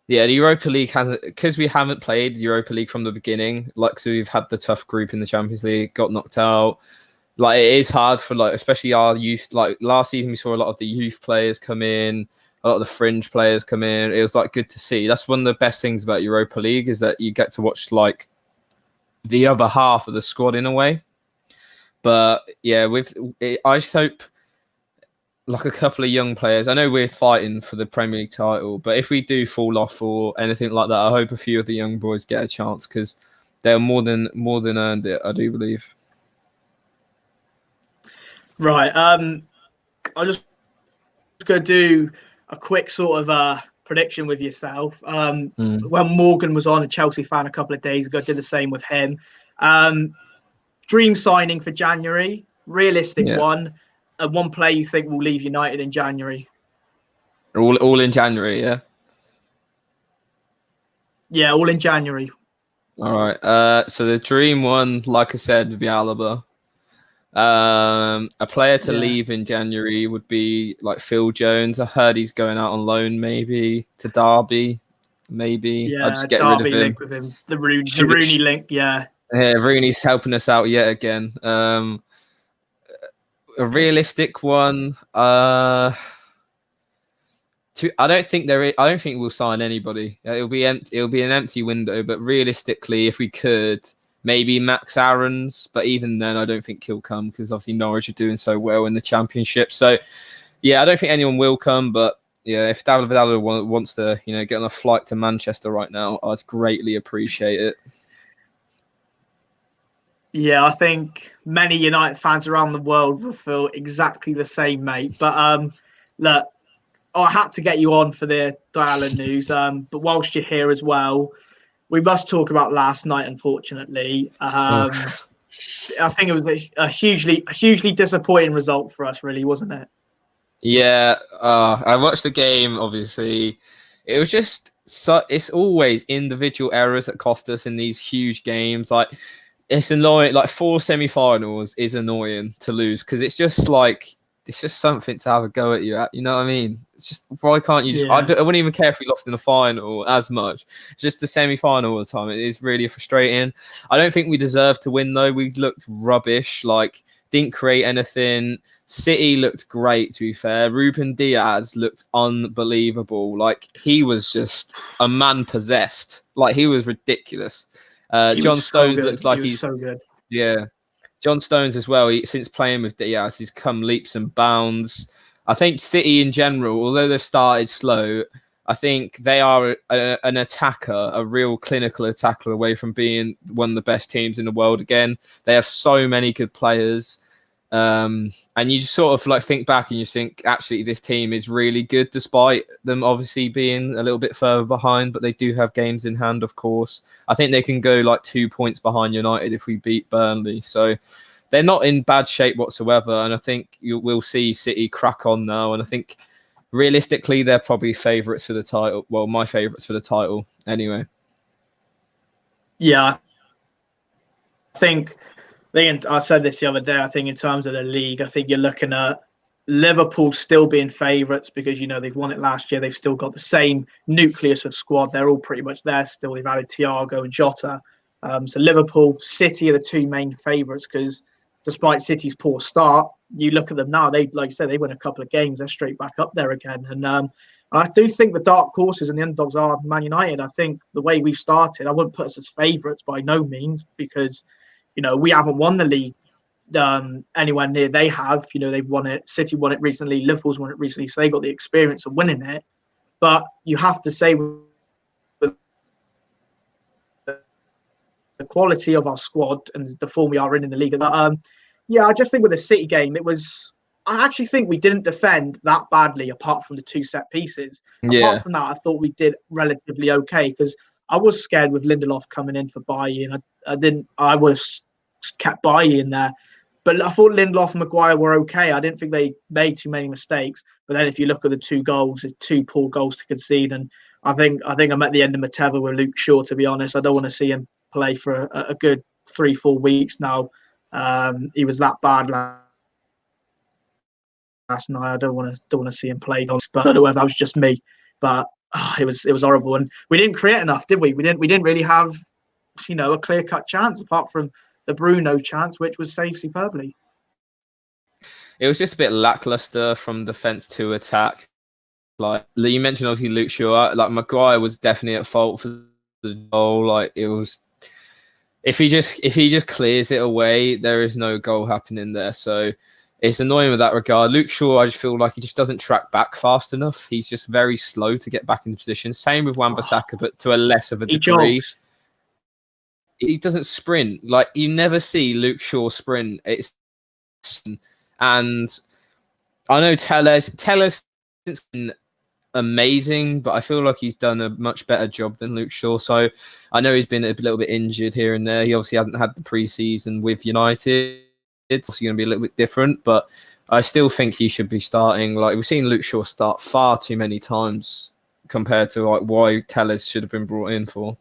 yeah, the Europa League hasn't, because we haven't played the Europa League from the beginning. Like, so we've had the tough group in the Champions League, got knocked out. Like, it is hard for especially our youth. Like last season, we saw a lot of the youth players come in, a lot of the fringe players come in. It was good to see. That's one of the best things about Europa League is that you get to watch the other half of the squad in a way. But yeah, I just hope a couple of young players. I know we're fighting for the Premier League title, but if we do fall off or anything like that, I hope a few of the young boys get a chance because they're more than earned it. I do believe. Right. I'll just go do a quick sort of prediction with yourself. When Morgan was on, a Chelsea fan, a couple of days ago, did the same with him. Dream signing for January, realistic one. One player you think will leave United in January? All in January, yeah. Yeah, all in January. All right. So the dream one, like I said, would be Alaba. A player to leave in January would be Phil Jones. I heard he's going out on loan, maybe to Derby. Maybe I'll just get rid of him. Link with him. The Rooney link, yeah. Yeah, Rooney's helping us out yet again. A realistic one. I don't think I don't think we'll sign anybody. It'll be empty. It'll be an empty window. But realistically, if we could, maybe Max Aarons. But even then, I don't think he'll come because obviously Norwich are doing so well in the Championship. So yeah, I don't think anyone will come. But yeah, if David Diallo wants to, get on a flight to Manchester right now, I'd greatly appreciate it. Yeah, I think many United fans around the world will feel exactly the same, mate. But look, I had to get you on for the Diallo news. But whilst you're here as well, we must talk about last night. Unfortunately, I think it was a hugely disappointing result for us, really, wasn't it? Yeah, I watched the game. Obviously, it was just it's always individual errors that cost us in these huge games. It's annoying. 4 semi-finals is annoying to lose because it's just something to have a go at you at. You know what I mean? It's just, why can't you just? Yeah. I wouldn't even care if we lost in the final as much. It's just the semi-final all the time. It is really frustrating. I don't think we deserved to win though. We looked rubbish. Didn't create anything. City looked great, to be fair. Ruben Diaz looked unbelievable. He was just a man possessed. He was ridiculous. John Stones looks like he's so good. Yeah. John Stones as well, since playing with Diaz, he's come leaps and bounds. I think City in general, although they've started slow, I think they are an attacker, a real clinical attacker away from being one of the best teams in the world again. They have so many good players. And you just sort of like think back and you think, actually, this team is really good, despite them obviously being a little bit further behind, but they do have games in hand, of course. I think they can go like 2 points behind United if we beat Burnley. So they're not in bad shape whatsoever. And I think we'll see City crack on now. And I think realistically, they're probably favourites for the title. Well, my favourites for the title anyway. Yeah, I said this the other day. I think in terms of the league, I think you're looking at Liverpool still being favourites because, they've won it last year. They've still got the same nucleus of squad. They're all pretty much there still. They've added Thiago and Jota. So Liverpool, City are the two main favourites because despite City's poor start, you look at them now, like you said, they win a couple of games, they're straight back up there again. And I do think the dark horses and the underdogs are Man United. I think the way we've started, I wouldn't put us as favourites by no means because, we haven't won the league anywhere near they have. They've won it. City won it recently. Liverpool's won it recently. So they got the experience of winning it. But you have to say with the quality of our squad and the form we are in the league. I just think with the City game, I actually think we didn't defend that badly apart from the 2 set pieces. Yeah. Apart from that, I thought we did relatively okay because I was scared with Lindelof coming in for Bailly, and I was kept Bailly in there. But I thought Lindelof and Maguire were okay. I didn't think they made too many mistakes. But then if you look at the 2 goals, it's 2 poor goals to concede. And I think I'm at the end of my tether with Luke Shaw, to be honest. I don't want to see him play for a good 3-4 weeks now. He was that bad last night. I don't want to see him play on Spurs. I don't know whether that was just me, but it was horrible. And we didn't create enough, did we? We didn't really have a clear-cut chance apart from the Bruno chance, which was saved superbly. It was just a bit lackluster from defence to attack. Like you mentioned, obviously Luke Shaw. Like Maguire was definitely at fault for the goal. Like it was, if he just clears it away, there is no goal happening there. So it's annoying with that regard. Luke Shaw, I just feel like he just doesn't track back fast enough. He's just very slow to get back into position. Same with Wan-Bissaka, but to a less of a degree. Jogs. He doesn't sprint. Like you never see Luke Shaw sprint. And I know Telles has been amazing, but I feel like he's done a much better job than Luke Shaw. So I know he's been a little bit injured here and there. He obviously hasn't had the pre-season with United. It's also going to be a little bit different, but I still think he should be starting. Like we've seen Luke Shaw start far too many times compared to like why Telles should have been brought in for.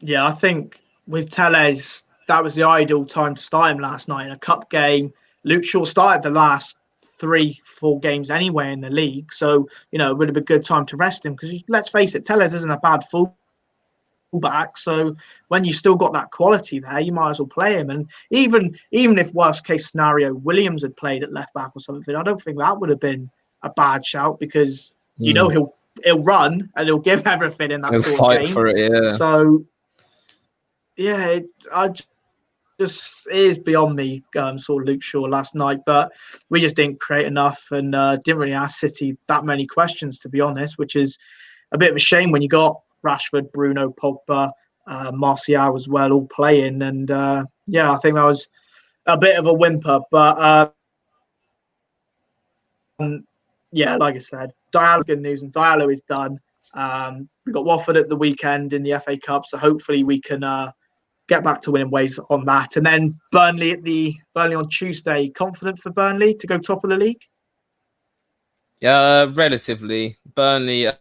Yeah, I think with Telles, that was the ideal time to start him last night in a cup game. Luke Shaw started the last 3-4 games anyway in the league, so it would have been a good time to rest him because let's face it, Telles isn't a bad fullback. So when you still got that quality there, you might as well play him. And even if worst case scenario Williams had played at left back or something, I don't think that would have been a bad shout because he'll run and he'll give everything in that he'll sort fight of game. For it, yeah. So yeah, it is beyond me. Saw Luke Shaw last night, but we just didn't create enough and didn't really ask City that many questions, to be honest, which is a bit of a shame when you got Rashford, Bruno, Pogba, Martial as well, all playing. And I think that was a bit of a whimper. But like I said, Diallo, good news, and Diallo is done. We got Watford at the weekend in the FA Cup, so hopefully we can get back to winning ways on that. And then Burnley on Tuesday. Confident for Burnley to go top of the league? Yeah, relatively. Burnley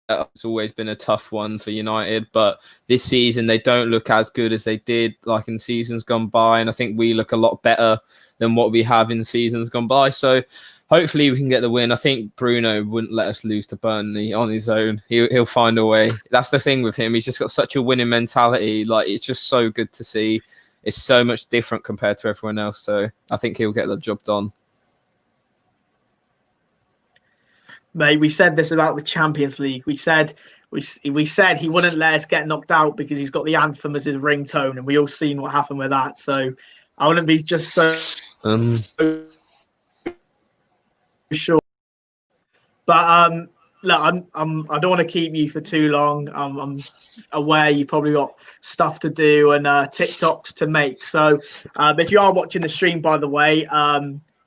it's always been a tough one for United, but this season they don't look as good as they did like in seasons gone by, and I think we look a lot better than what we have in seasons gone by. So hopefully we can get the win. I think Bruno wouldn't let us lose to Burnley on his own. He'll find a way. That's the thing with him. He's just got such a winning mentality. Like it's just so good to see. It's so much different compared to everyone else. So I think he'll get the job done. Mate, we said this about the Champions League. We said he wouldn't let us get knocked out because he's got the anthem as his ringtone, and we all seen what happened with that. So I wouldn't be just so sure. But look, I don't want to keep you for too long. I'm aware you've probably got stuff to do and TikToks to make. So, if you are watching the stream, by the way,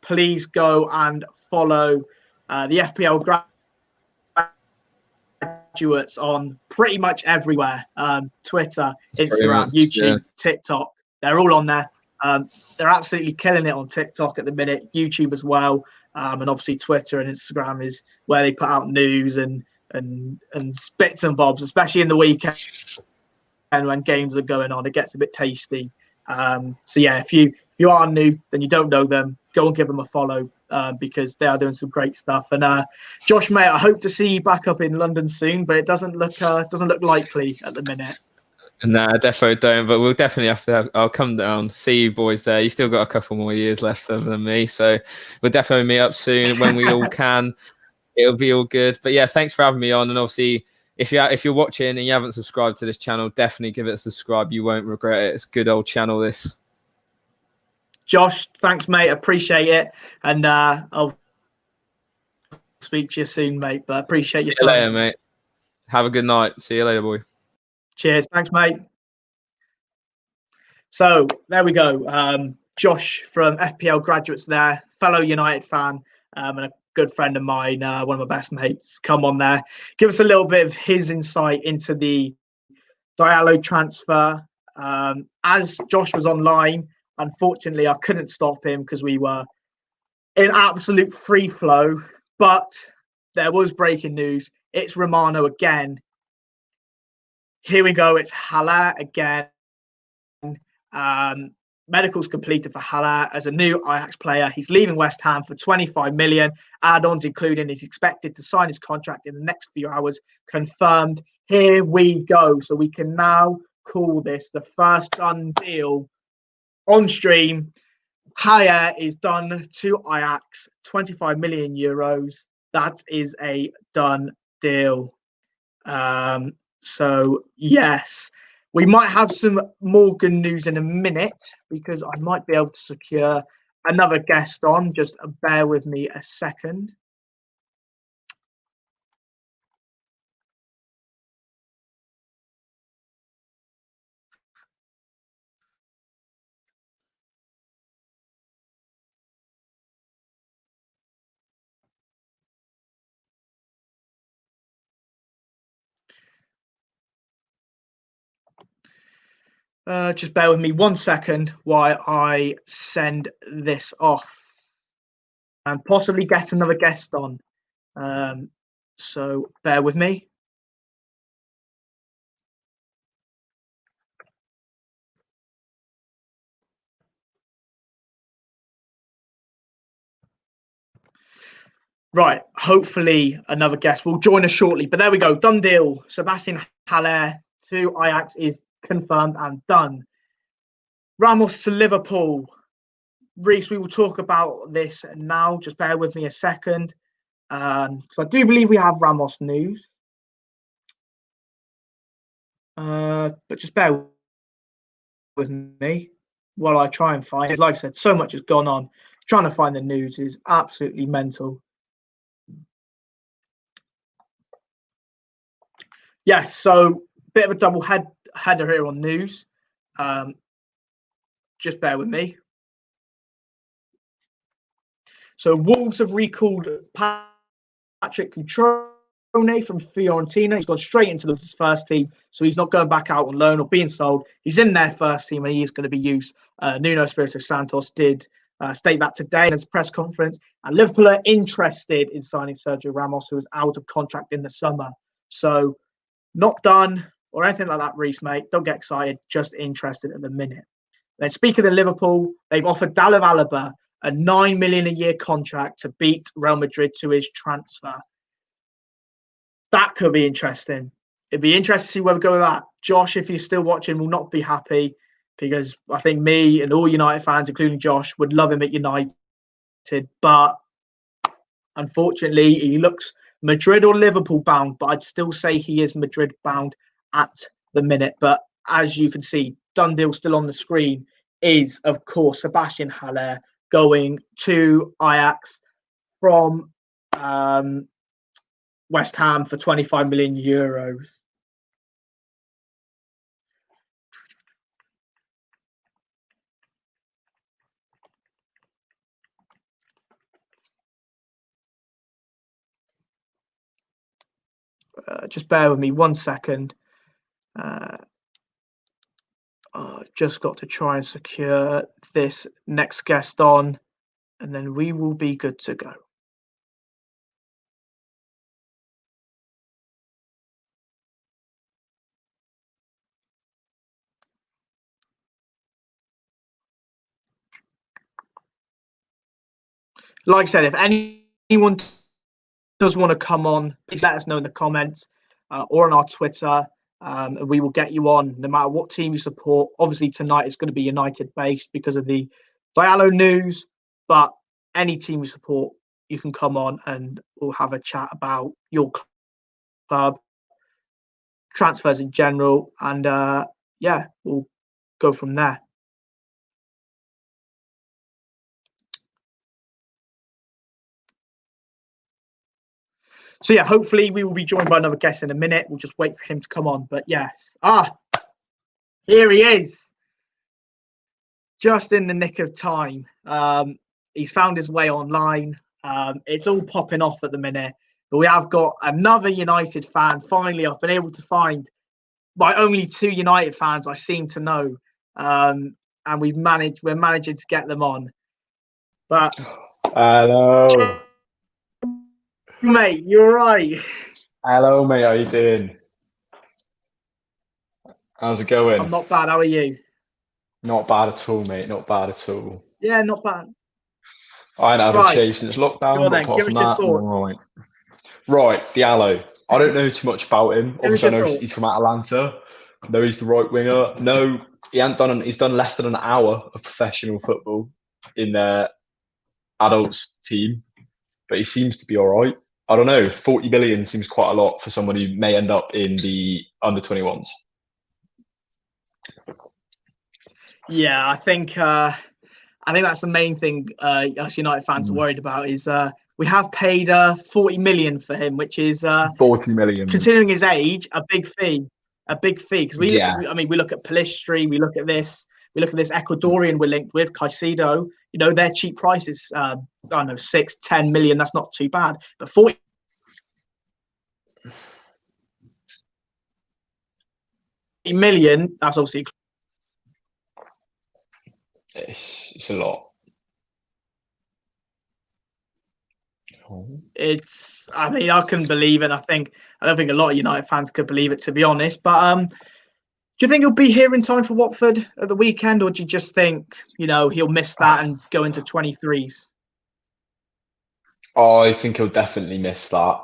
please go and follow the FPL graduates on pretty much everywhere: Twitter, Instagram, Much, YouTube, TikTok. They're all on there. They're absolutely killing it on TikTok at the minute, YouTube as well, and obviously Twitter and Instagram is where they put out news and bits and bobs, especially in the weekend when games are going on. It gets a bit tasty. So yeah, if you are new, then you don't know them, go and give them a follow because they are doing some great stuff. And Josh, mate, I hope to see you back up in London soon, but it doesn't look likely at the minute. Nah, defo don't. But we'll definitely have to. I'll come down, see you boys there. You still got a couple more years left other than me, so we'll definitely meet up soon when we all can. It'll be all good. But yeah, thanks for having me on. And obviously, if you're watching and you haven't subscribed to this channel, definitely give it a subscribe. You won't regret it. It's a good old channel, this. Josh, thanks, mate. Appreciate it. And I'll speak to you soon, mate. But appreciate your time. See you later, mate. Have a good night. See you later, boy. Cheers. Thanks, mate. So there we go. Josh from FPL Graduates there, fellow United fan, and a good friend of mine, one of my best mates, come on there. Give us a little bit of his insight into the Diallo transfer. As Josh was online, unfortunately, I couldn't stop him because we were in absolute free flow. But there was breaking news. It's Romano again. Here we go. It's Haller again. Medicals completed for Haller as a new Ajax player. He's leaving West Ham for 25 million. Add-ons including he's expected to sign his contract in the next few hours. Confirmed. Here we go. So we can now call this the first done deal on stream. Haller is done to Ajax, 25 million euros. That is a done deal. So yes. We might have some more good news in a minute because I might be able to secure another guest on. Just bear with me a second. Just bear with me 1 second while I send this off and possibly get another guest on. So bear with me. Right, hopefully another guest will join us shortly. But there we go, done deal. Sebastian Haller to Ajax is confirmed and done. Ramos to Liverpool. Reese, we will talk about this now. Just bear with me a second. So I do believe we have Ramos news. But just bear with me while I try and find it. Like I said, so much has gone on. Trying to find the news is absolutely mental. Yes, so bit of a double header here on news. Just bear with me. So Wolves have recalled Patrick Cutrone from Fiorentina. He's gone straight into the first team, so he's not going back out on loan or being sold. He's in their first team and he is going to be used. Nuno Espirito Santos did state that today in his press conference. And Liverpool are interested in signing Sergio Ramos, who is out of contract in the summer. So not done or anything like that, Reese, mate. Don't get excited. Just interested at the minute. Then speaking of Liverpool, they've offered David Alaba a $9 million a year contract to beat Real Madrid to his transfer. That could be interesting. It'd be interesting to see where we go with that. Josh, if you're still watching, will not be happy because I think me and all United fans, including Josh, would love him at United. But unfortunately, he looks Madrid or Liverpool bound, but I'd still say he is Madrid bound at the minute. But as you can see, done deal still on the screen is, of course, Sebastian Haller going to Ajax from West Ham for 25 million euros. Just bear with me 1 second. I've just got to try and secure this next guest on, and then we will be good to go. Like I said, if anyone does want to come on, please let us know in the comments or on our Twitter. And we will get you on no matter what team you support. Obviously, tonight is going to be United based because of the Diallo news, but any team you support, you can come on and we'll have a chat about your club, transfers in general, and yeah, we'll go from there. So yeah, hopefully we will be joined by another guest in a minute. We'll just wait for him to come on. But yes, here he is, just in the nick of time. He's found his way online. It's all popping off at the minute, but we have got another United fan. Finally, I've been able to find my only 2 United fans I seem to know, and we're managing to get them on. But hello, mate, you're right. hello, mate. How you doing? How's it going? I'm not bad. How are you? Not bad at all, mate. Not bad at all. Yeah, not bad. I ain't had a Right. shave since lockdown, Go on but then, apart give from us your that, I'm thoughts. all right. Right, Diallo. I don't know too much about him. Give us Obviously, I your know thoughts. he's from Atalanta. I know he's the right winger. No, he's done less than an hour of professional football in their adults team, but he seems to be all right. I don't know. 40 million seems quite a lot for someone who may end up in the under 21s. Yeah, I think that's the main thing us United fans are worried about is we have paid 40 million for him, which is 40 million. considering his age, a big fee. Because we look at Palistri, we look at this Ecuadorian we're linked with, Caicedo. You know, their cheap prices, I don't know, 6-10 million. That's not too bad, but 40 million, that's obviously it's a lot. I couldn't believe it. I don't think a lot of United fans could believe it, to be honest. But do you think he'll be here in time for Watford at the weekend, or do you just think, he'll miss that and go into 23s? I think he'll definitely miss that.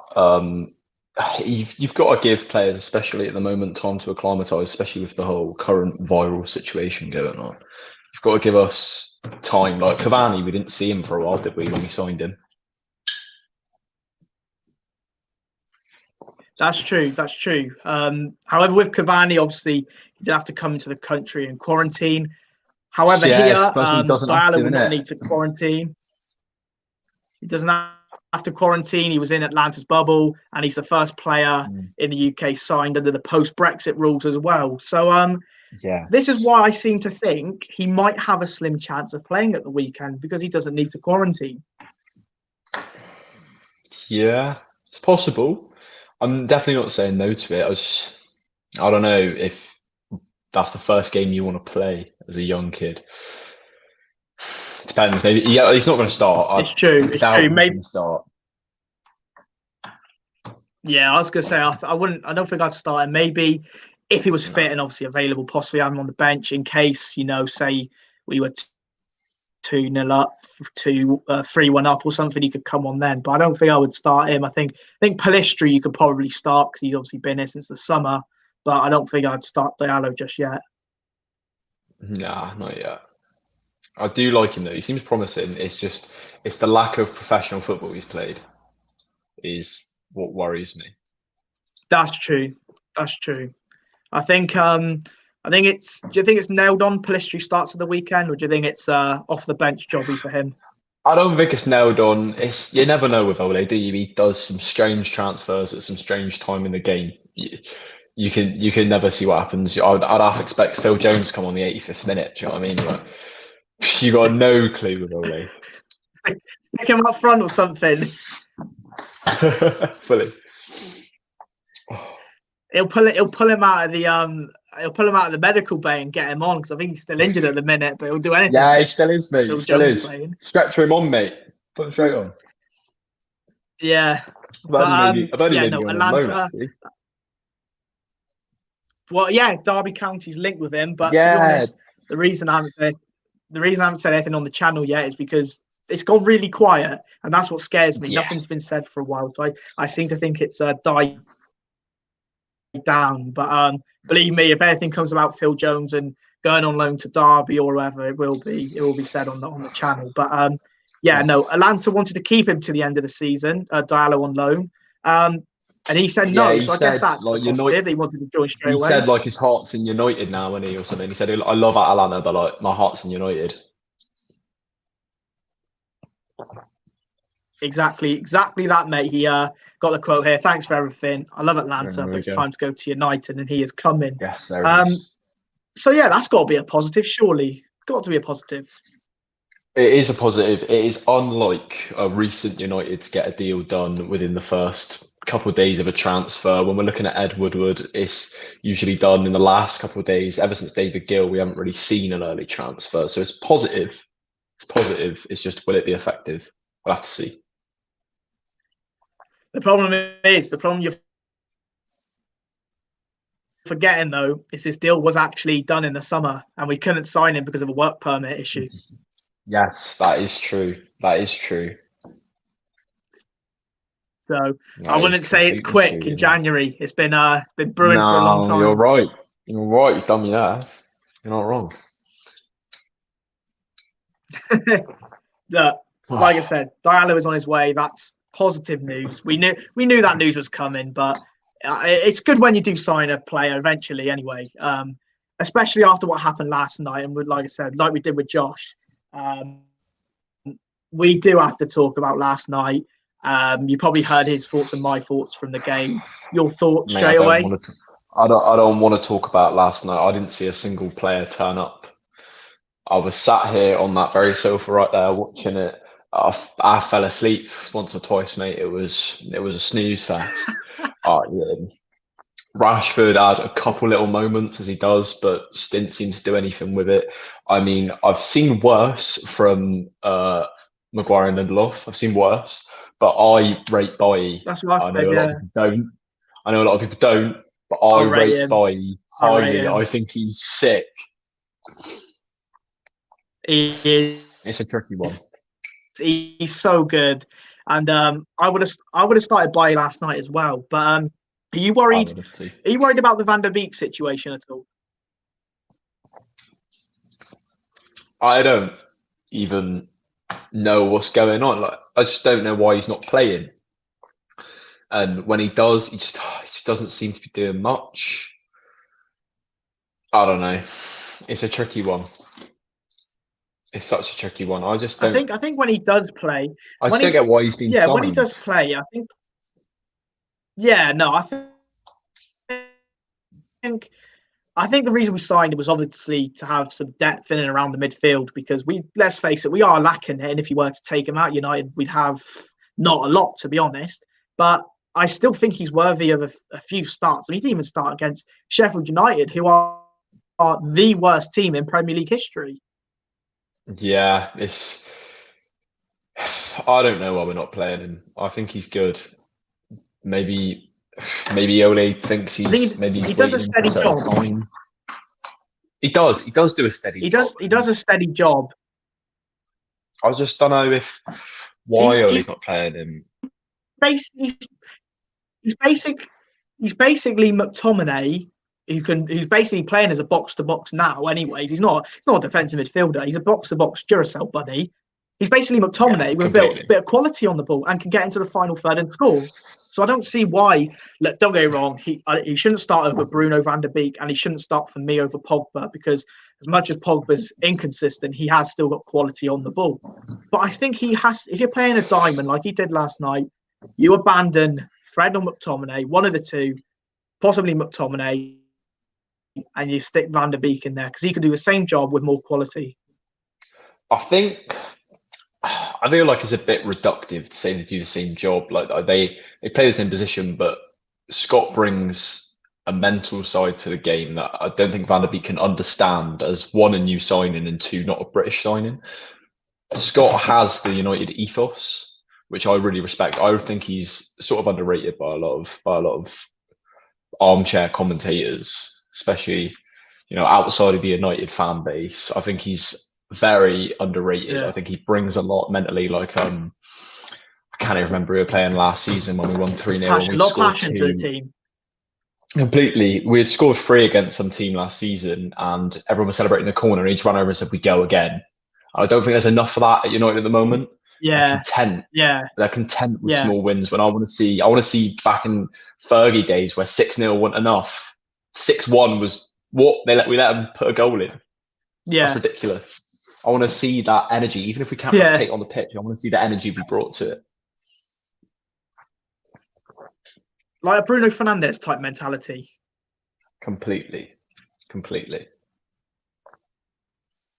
You've got to give players, especially at the moment, time to acclimatise, especially with the whole current viral situation going on. You've got to give us time. Like Cavani, we didn't see him for a while, did we, when we signed him? That's true. However, with Cavani, obviously, he did have to come into the country and quarantine. However, here, Diallo would not need to quarantine. He doesn't have to quarantine. He was in Atlanta's bubble, and he's the first player in the UK signed under the post-Brexit rules as well. So, this is why I seem to think he might have a slim chance of playing at the weekend because he doesn't need to quarantine. Yeah, it's possible. I'm definitely not saying no to it. I don't know if that's the first game you want to play as a young kid. Depends. Maybe he's not going to start. It's true. Maybe he's going to start. Yeah, I was going to say I wouldn't. I don't think I'd start him. Maybe if he was fit and obviously available, possibly have him on the bench in case say we were 2-0 up, 3-1 up or something. He could come on then, but I don't think I would start him. I think Palistri you could probably start because he's obviously been here since the summer, but I don't think I'd start Diallo just yet. Nah, not yet. I do like him though. He seems promising. It's the lack of professional football he's played is what worries me. That's true. I think it's. Do you think it's nailed on? Palistri starts at the weekend, or do you think it's off the bench jobby for him? I don't think it's nailed on. It's you never know with Ole, do you? He does some strange transfers at some strange time in the game. You can never see what happens. I'd half expect Phil Jones to come on the 85th minute. Do you know what I mean? Like, you got no clue with Ole. Pick him up front or something. Fully. He'll pull him out of the He'll pull him out of the medical bay and get him on because I think he's still injured at the minute, but he'll do anything. Yeah, he still is, mate. Phil He still Jones is. playing. Stretcher him on, mate. Put him straight on. Yeah. I've only yeah, maybe no, on Atlanta. loan, actually. Well, yeah, Derby County's linked with him, but Yeah. to be honest, the reason I haven't said anything on the channel yet is because it's gone really quiet, and that's what scares me. Yeah. Nothing's been said for a while, so I seem to think it's died down. But believe me, if anything comes about Phil Jones and going on loan to Derby or whatever, it will be said on the channel. But yeah, no, Atlanta wanted to keep him to the end of the season, Diallo on loan. And he said no, so I guess that's like, positive. He wanted to join straight away. He said like his heart's in United now, wasn't he, or something? He said, I love Atlanta, but like my heart's in United. Exactly that, mate. He got the quote here. Thanks for everything. I love Atlanta, but it's time to go to United, and he is coming. Yes, there it is. So yeah, that's got to be a positive, surely. Got to be a positive. It is a positive. It is unlike a recent United to get a deal done within the first couple of days of a transfer. When we're looking at Ed Woodward, it's usually done in the last couple of days. Ever since David Gill, we haven't really seen an early transfer. So it's positive. It's positive. It's just, will it be effective? We'll have to see. The problem you're forgetting, though, is this deal was actually done in the summer and we couldn't sign him because of a work permit issue. Yes, that is true. That is true. So I wouldn't say it's quick in January. It's been brewing for a long time. You're right. You're right. You've done me that. You're not wrong. Look, like I said, Diallo is on his way. That's positive news. We knew that news was coming, but it's good when you do sign a player eventually anyway, especially after what happened last night. And like I said, like we did with Josh, we do have to talk about last night. You probably heard his thoughts and my thoughts from the game. Your thoughts straight away? I don't want to talk about last night. I didn't see a single player turn up. I was sat here on that very sofa right there watching it. I fell asleep once or twice, mate. It was a snooze fest. Yeah. Rashford had a couple little moments as he does, but didn't seem to do anything with it. I mean, I've seen worse from Maguire and Lindelof. I've seen worse, but I rate Bailly. That's what I know a lot of people don't. I know a lot of people don't, but I rate Bailly highly. I think he's sick. He is. It's a tricky one. He's so good, and I would have started Bailly last night as well. But are you worried? Are you worried about the Van der Beek situation at all? I don't even know what's going on. Like, I just don't know why he's not playing. And when he does, he just doesn't seem to be doing much. I don't know. It's a tricky one. It's such a tricky one. I just don't. I think when he does play, I just don't get why he's been signed. When he does play, I think. Yeah, no, I think the reason we signed him was obviously to have some depth in and around the midfield because let's face it, we are lacking it. And if you were to take him out, United, we'd have not a lot, to be honest. But I still think he's worthy of a few starts. I mean, he didn't even start against Sheffield United, who are the worst team in Premier League history. Yeah, I don't know why we're not playing him. I think he's good. Maybe Ole thinks he does a steady job. Time. He does do a steady job. He does a steady job. I just don't know why Ole's not playing him. He's basically McTominay, who's basically playing as a box to box now. Anyways, he's not a defensive midfielder. He's a box to box Duracell bunny. He's basically McTominay with a bit of quality on the ball and can get into the final third and score. So I don't see why. Look, don't get me wrong. He shouldn't start over Bruno van der Beek, and he shouldn't start for me over Pogba, because as much as Pogba's inconsistent, he has still got quality on the ball. But I think he has. If you're playing a diamond like he did last night, you abandon Fred or McTominay, one of the two, possibly McTominay, and you stick Van der Beek in there because he can do the same job with more quality. I feel like it's a bit reductive to say they do the same job. Like they play the same position, but Scott brings a mental side to the game that I don't think Van der Beek can understand as, one, a new signing, and two, not a British signing. Scott has the United ethos, which I really respect. I think he's sort of underrated by a lot of armchair commentators, especially outside of the United fan base. I think he's very underrated. Yeah. I think he brings a lot mentally. Like I can't even remember, we were playing last season when we won 3-0 and we scored 2. To the team. Completely. We had scored 3 against some team last season and everyone was celebrating in the corner, and each ran over and said, "We go again." I don't think there's enough of that at United at the moment. Yeah. They're content. Yeah. They're content with small wins. When I want to see back in Fergie days where 6-0 wasn't enough. 6-1 was what we let them put a goal in. Yeah. That's ridiculous. I want to see that energy, even if we can't replicate on the pitch. I want to see the energy we brought to it. Like a Bruno Fernandes type mentality. Completely.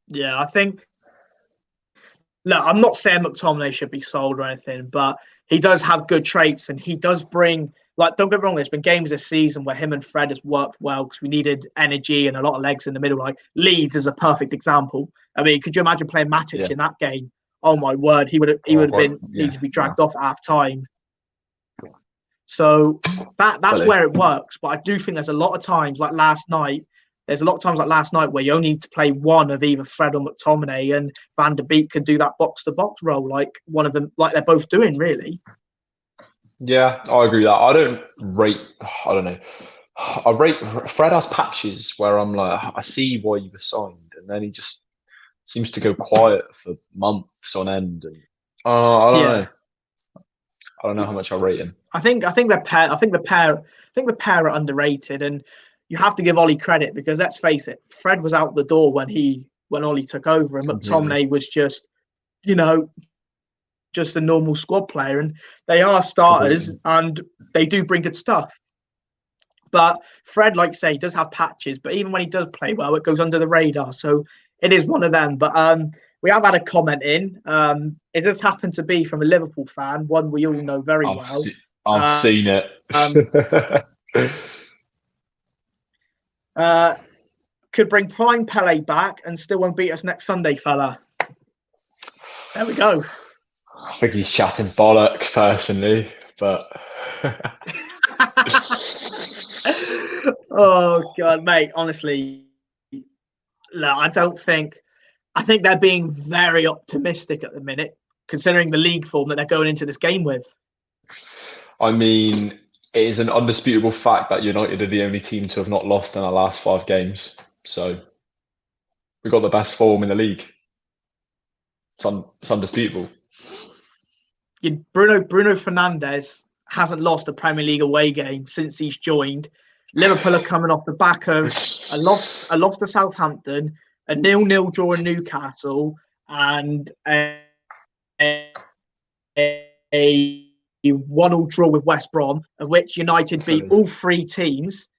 Yeah, I think. Look, I'm not saying McTominay should be sold or anything, but he does have good traits, and he does bring. Like, don't get me wrong, there's been games this season where him and Fred has worked well because we needed energy and a lot of legs in the middle. Like Leeds is a perfect example. I mean, could you imagine playing Matic in that game? Oh my word, he would have been needed to be dragged off at half time. So that's where it works. But I do think there's a lot of times like last night. There's a lot of times like last night where you only need to play one of either Fred or McTominay, and Van der Beek could do that box-to-box role like one of them, like they're both doing, really. Yeah, I agree with that. I don't know. I rate Fred has patches where I'm like, I see why you were signed, and then he just seems to go quiet for months on end. And I don't know. I don't know how much I rate him. I think the pair are underrated, and you have to give Ollie credit because let's face it, Fred was out the door when Ollie took over, and McTominay was just a normal squad player, and they are starters and they do bring good stuff. But Fred, like you say, does have patches, but even when he does play well, it goes under the radar. So it is one of them. But we have had a comment in. It does happen to be from a Liverpool fan, one we all know very well. I've seen it. Could bring prime Pele back and still won't beat us next Sunday, fella. There we go. I think he's chatting bollocks personally, but oh god, mate, honestly, no, I think they're being very optimistic at the minute, considering the league form that they're going into this game with. I mean, it is an undisputable fact that United are the only team to have not lost in our last 5 games. So we've got the best form in the league. It's undisputable. Bruno Fernandes hasn't lost a Premier League away game since he's joined. Liverpool are coming off the back of a loss to Southampton, a 0-0 draw in Newcastle, and a 1-1 draw with West Brom, of which United beat all 3 teams.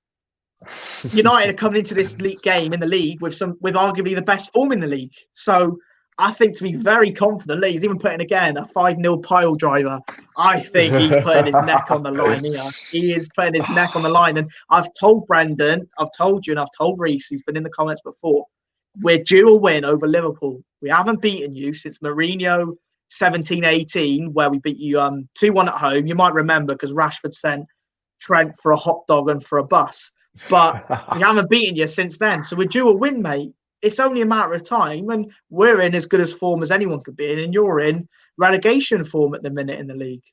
United are coming into this game in the league with arguably the best form in the league. So I think to be very confident, he's even putting again a 5-0 pile driver. I think he's putting his neck on the line here. He is putting his neck on the line. And I've told Brendan, I've told you, and I've told Reese, who's been in the comments before, we're due a win over Liverpool. We haven't beaten you since Mourinho 17-18, where we beat you 2-1 at home. You might remember because Rashford sent Trent for a hot dog and for a bus. But we haven't beaten you since then. So we're due a win, mate. It's only a matter of time, and we're in as good as form as anyone could be in, and you're in relegation form at the minute in the league.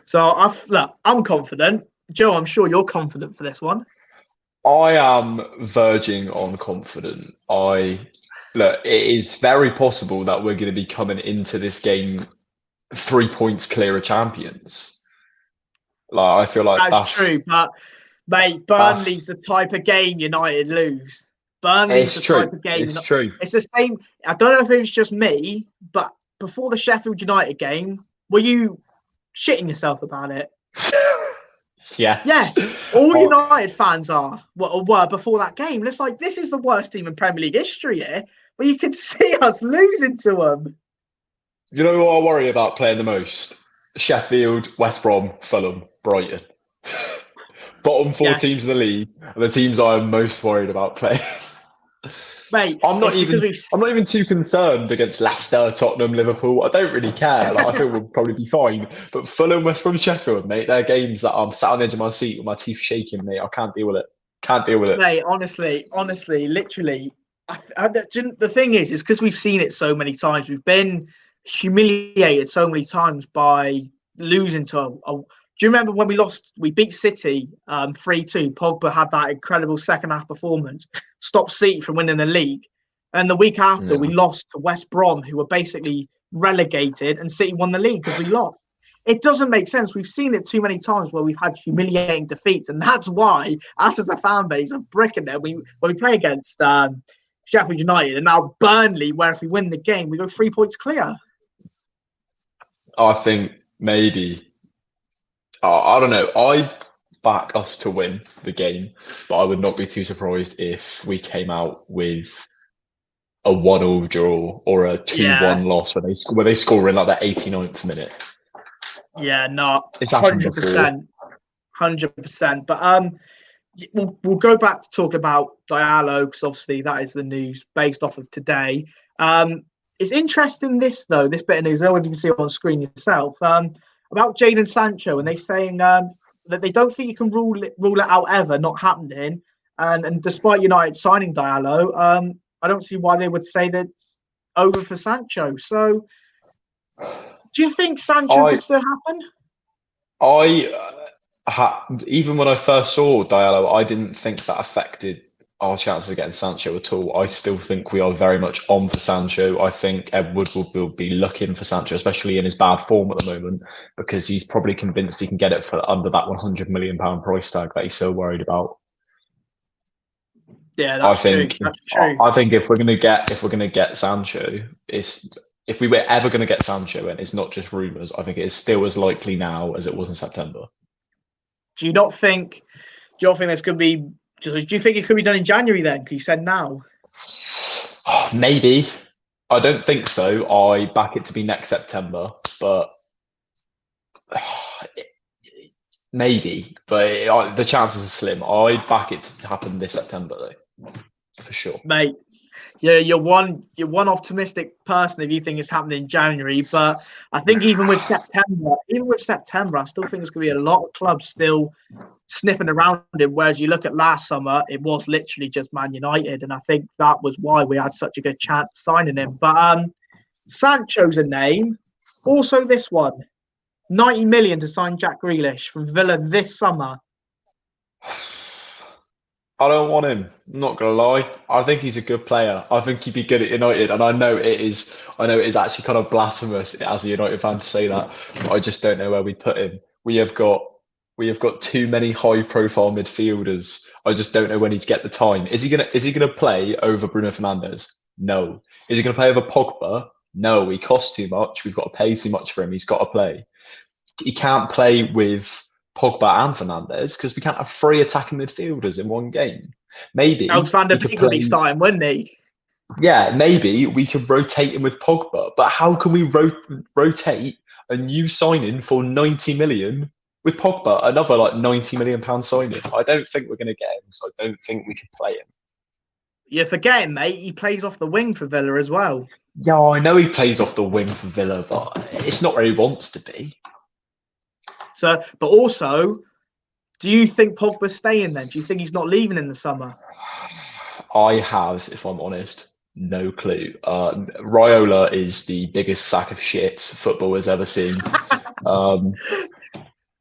So I'm confident. Joe, I'm sure you're confident for this one. I am verging on confident. I Look, it is very possible that we're going to be coming into this game 3 points clear of champions. Like, I feel like That's true, but mate, Burnley's the that's type of game United lose. Burnley's it's the true. type of game. It's true. It's the same. I don't know if it was just me, but before the Sheffield United game, were you shitting yourself about it? Yes. Yeah, all United fans were before that game. It's like, this is the worst team in Premier League history here, but you can see us losing to them. You know what I worry about playing the most? Sheffield, West Brom, Fulham, Brighton. Bottom four teams in the league are the teams I'm most worried about playing. Mate, I'm not even too concerned against Leicester, Tottenham, Liverpool. I don't really care. Like, I think we'll probably be fine. But Fulham, West Brom, Sheffield, mate, they're games that I'm sat on the edge of my seat with my teeth shaking, mate. I can't deal with it. Can't deal with it. Mate, honestly, literally, the thing is because we've seen it so many times. We've been humiliated so many times by losing to do you remember when we beat City 3-2? Pogba had that incredible second half performance, stopped City from winning the league. And the week after, we lost to West Brom, who were basically relegated, and City won the league because we lost. It doesn't make sense. We've seen it too many times where we've had humiliating defeats, and that's why us as a fan base are bricking it. When we play against Sheffield United and now Burnley, where if we win the game, we go 3 points clear. I think maybe. I don't know. I back us to win the game, but I would not be too surprised if we came out with a 1-1 draw or a 2-1 loss where they score in like the 89th minute. Yeah, not it's 100%. 100%. But we'll go back to talk about Diallo because obviously that is the news based off of today. It's interesting this bit of news. I don't know if you can see it on screen yourself. About Jadon Sancho, and they're saying that they don't think you can rule it out ever not happening. And despite United signing Diallo, I don't see why they would say that it's over for Sancho. So, do you think Sancho could still happen? Even when I first saw Diallo, I didn't think that affected our chances of getting Sancho at all. I still think we are very much on for Sancho. I think Edward will be looking for Sancho, especially in his bad form at the moment, because he's probably convinced he can get it for under that £100 million price tag that he's so worried about. Yeah, that's true. I think if we're gonna get Sancho, if we were ever gonna get Sancho, and it's not just rumours, I think it is still as likely now as it was in September. Do you think there's going to be? Do you think it could be done in January then? Because you said now. Maybe. I don't think so. I back it to be next September, but maybe. But the chances are slim. I'd back it to happen this September though, for sure. Mate, yeah, you're one optimistic person if you think it's happening in January. But I think even with September, I still think there's going to be a lot of clubs still sniffing around him. Whereas you look at last summer, it was literally just Man United, and I think that was why we had such a good chance signing him. But Sancho's a name. Also, this one, 90 million to sign Jack Grealish from Villa this summer. I don't want him. I'm not gonna lie. I think he's a good player. I think he'd be good at United, and I know it is actually kind of blasphemous as a United fan to say that. But I just don't know where we put him. We have got too many high-profile midfielders. I just don't know when he'd get the time. Is he gonna play over Bruno Fernandes? No. Is he gonna play over Pogba? No. He costs too much. We've got to pay too much for him. He's got to play. He can't play with Pogba and Fernandes because we can't have 3 attacking midfielders in one game. Maybe Alex Van der Beek would be starting, wouldn't he? Yeah, maybe we could rotate him with Pogba, but how can we rotate a new signing for 90 million with Pogba, another like £90 million signing? I don't think we're going to get him because I don't think we can play him. You're forgetting, mate. He plays off the wing for Villa as well. Yeah, I know he plays off the wing for Villa, but it's not where he wants to be. So, but also, do you think Pogba's staying then? Do you think he's not leaving in the summer? I have, if I'm honest, no clue. Raiola is the biggest sack of shit football has ever seen. And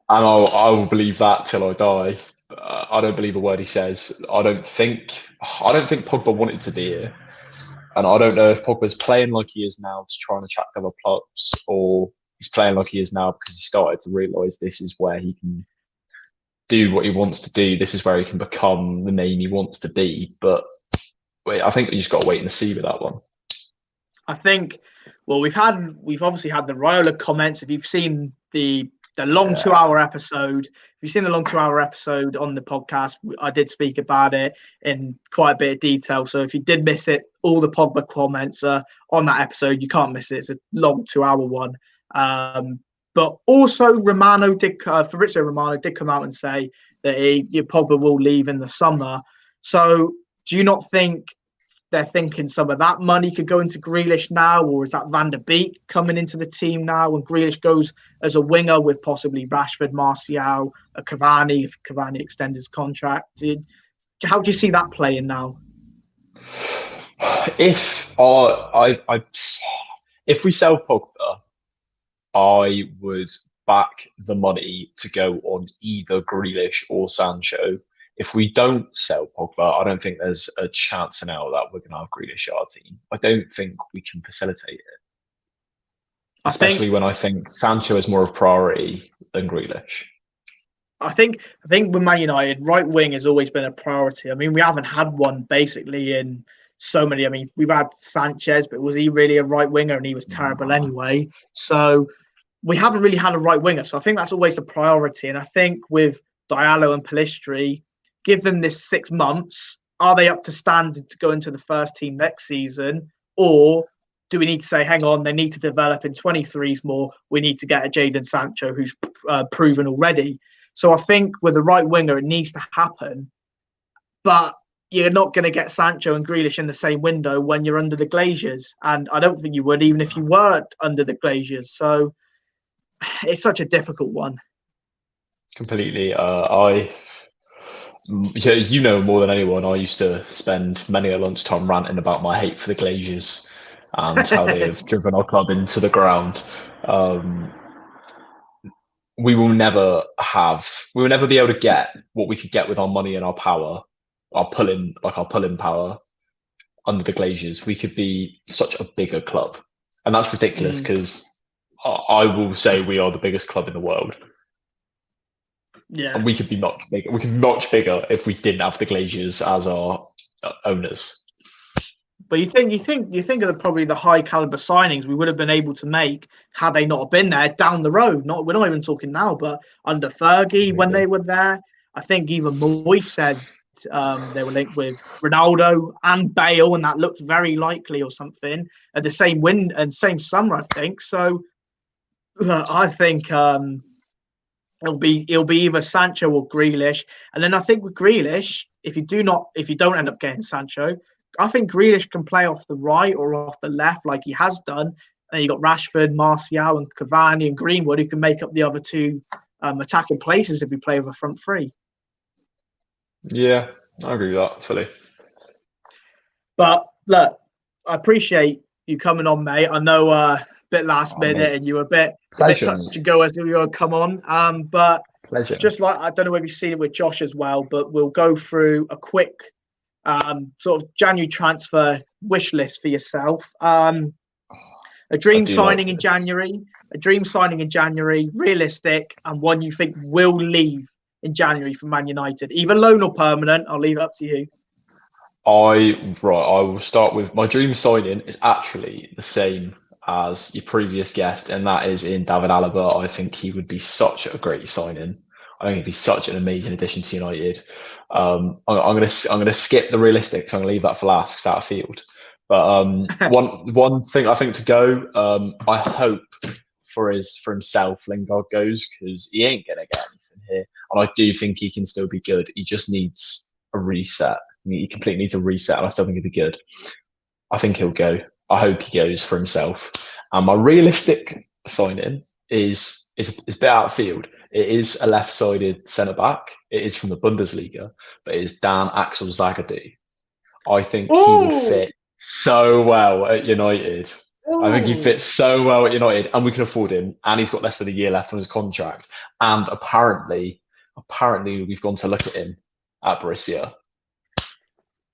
I will believe that till I die. I don't believe a word he says. I don't think Pogba wanted to be here. And I don't know if Pogba's playing like he is now to try and attract other clubs, or he's playing like he is now because he started to realise this is where he can do what he wants to do. This is where he can become the name he wants to be. But I think we just got to wait and see with that one. I think, well, we've obviously had the Raiola comments. If you've seen the long 2-hour episode, if you've seen the long 2-hour episode on the podcast, I did speak about it in quite a bit of detail. So if you did miss it, all the Pogba comments are on that episode. You can't miss it. It's a long 2-hour one. But also Fabrizio Romano did come out and say that Pogba will leave in the summer. So do you not think they're thinking some of that money could go into Grealish now, or is that Van der Beek coming into the team now when Grealish goes as a winger with possibly Rashford, Martial, Cavani, if Cavani extends his contract? How do you see that playing now? If we sell Pogba, I would back the money to go on either Grealish or Sancho. If we don't sell Pogba, I don't think there's a chance now that we're going to have Grealish at our team. I don't think we can facilitate it. Especially when I think Sancho is more of a priority than Grealish. I think with Man United, right wing has always been a priority. I mean, we haven't had one basically in so many. I mean, we've had Sanchez, but was he really a right winger? And he was terrible anyway. So we haven't really had a right winger. So I think that's always a priority. And I think with Diallo and Pellistri, give them this 6 months. Are they up to standard to go into the first team next season? Or do we need to say, hang on, they need to develop in 23s more. We need to get a Jadon Sancho who's proven already. So I think with the right winger, it needs to happen. But you're not going to get Sancho and Grealish in the same window when you're under the Glaziers. And I don't think you would, even if you weren't under the Glaziers. So it's such a difficult one. Completely. You know more than anyone, I used to spend many a lunchtime ranting about my hate for the Glaziers and how they have driven our club into the ground. We will never be able to get what we could get with our money and our power, our pulling power under the Glaziers. We could be such a bigger club. And that's ridiculous because I will say we are the biggest club in the world. Yeah, and we could be much bigger. We could be much bigger if we didn't have the Glaziers as our owners. But you think of probably the high caliber signings we would have been able to make had they not been there down the road. We're not even talking now, but under Fergie when they were there, I think even Moyes said they were linked with Ronaldo and Bale, and that looked very likely or something at the same same summer, I think. So I think it'll be either Sancho or Grealish, and then I think with Grealish, if you don't end up getting Sancho, I think Grealish can play off the right or off the left like he has done. And you got Rashford, Martial, and Cavani and Greenwood who can make up the other two attacking places if we play with a front three. Yeah, I agree with that fully. But look, I appreciate you coming on, mate. I know a bit last minute and you were a bit touch and go as you come on. But pleasure. Just like, I don't know if you've seen it with Josh as well, but we'll go through a quick sort of January transfer wish list for yourself. A dream signing in January, realistic, and one you think will leave in January for Man United, either loan or permanent. I'll leave it up to you. I will start with my dream signing is actually the same as your previous guest, and that is in David Alaba. I think he would be such a great signing. I think he'd be such an amazing addition to United. I'm gonna skip the realistic, so I'm gonna leave that for last because out of field. But one thing I think to go, I hope for himself Lingard goes, because he ain't gonna get anything here, and I do think he can still be good. He just needs a reset. He completely needs a reset, and I still think he'll be good. I think he'll go. I hope he goes for himself. And my realistic signing is a bit out of field. It is a left-sided centre-back. It is from the Bundesliga, but it is Dan Axel Zagadou. I think he would fit so well at United. I think he fits so well at United, and we can afford him. And he's got less than a year left on his contract. And apparently we've gone to look at him at Borussia.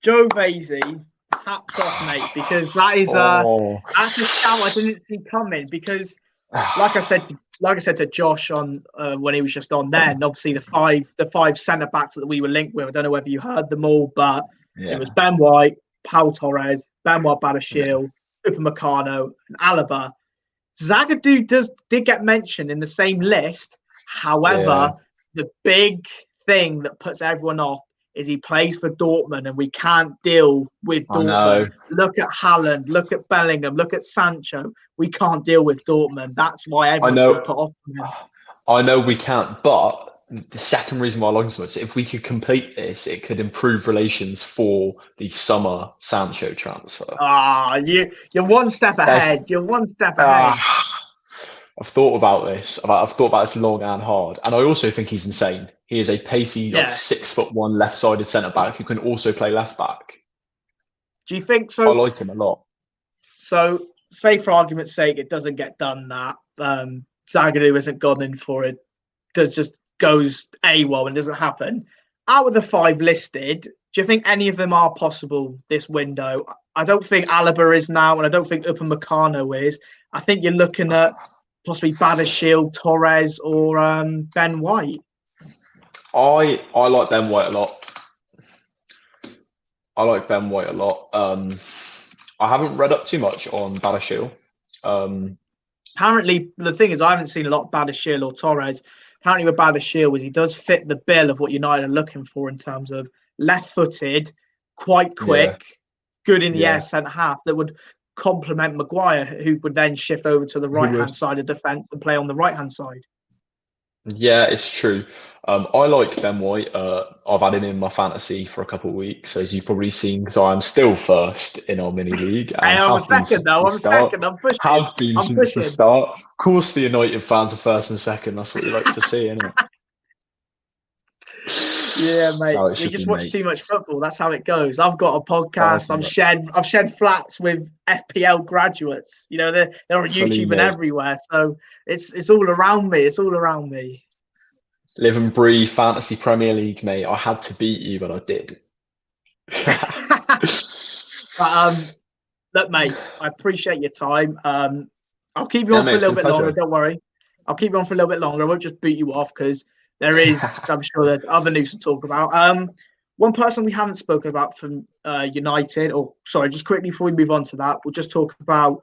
Joe Vasey hats off, mate, because that is that's a shout I didn't see coming. Because, like I said to Josh on when he was just on then, obviously the five centre backs that we were linked with. I don't know whether you heard them all, but it was Ben White, Pau Torres, Benoit Badiashile, Upamecano, and Alaba. Zagadou did get mentioned in the same list. However, the big thing that puts everyone off is he plays for Dortmund, and we can't deal with Dortmund. Look at Haaland, look at Bellingham, look at Sancho. We can't deal with Dortmund. That's why everyone's been put off from him. I know we can't, but the second reason why I like him so much is if we could complete this, it could improve relations for the summer Sancho transfer. You're one step ahead. You're one step ahead. I've thought about this. I've thought about this long and hard, and I also think he's insane. He is a pacey, like 6'1" left-sided centre back who can also play left back. Do you think so? I like him a lot. So, say for argument's sake, it doesn't get done that Zagadou isn't gone in for it. Just goes AWOL and doesn't happen. Out of the 5 listed, do you think any of them are possible this window? I don't think Alaba is now, and I don't think Upamecano is. I think you're looking at possibly Badiashile, Torres, or Ben White. I like Ben White a lot. I haven't read up too much on Badiashile. Apparently, the thing is, I haven't seen a lot of Badiashile or Torres. Apparently, with Badiashile, he does fit the bill of what United are looking for in terms of left-footed, quite quick, good in the air centre half that would complement Maguire, who would then shift over to the right-hand side of defence and play on the right-hand side. Yeah, it's true. I like Ben White. I've had him in my fantasy for a couple of weeks, as you've probably seen, because I'm still first in our mini league. I'm second, though. I'm second. I'm pushing. Have been since the start. Of course, the United fans are first and second. That's what we like to see, isn't it? Yeah, mate. We just watch too much football. That's how it goes. I've got a podcast. I've shed flats with FPL graduates. You know, they're on YouTube and everywhere. So it's all around me. It's all around me. Live and breathe fantasy Premier League, mate. I had to beat you, but I did. But, look, mate, I appreciate your time. I'll keep you on for a little bit longer. Don't worry. I'll keep you on for a little bit longer. I won't just beat you off because there is, I'm sure there's other news to talk about. One person we haven't spoken about from United, just quickly before we move on to that, we'll just talk about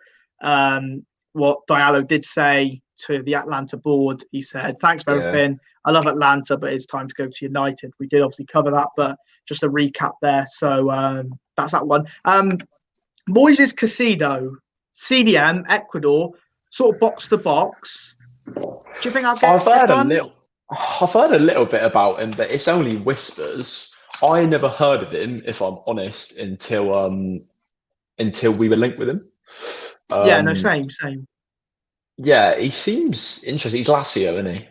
what Diallo did say to the Atlanta board. He said, thanks for everything. I love Atlanta, but it's time to go to United. We did obviously cover that, but just a recap there. So that's that one. Moises Caicedo, CDM, Ecuador, sort of box to box. Do you think I've heard a little bit about him, but it's only whispers. I never heard of him, if I'm honest, until we were linked with him. Same. Yeah, he seems interesting. He's Lazio, isn't he?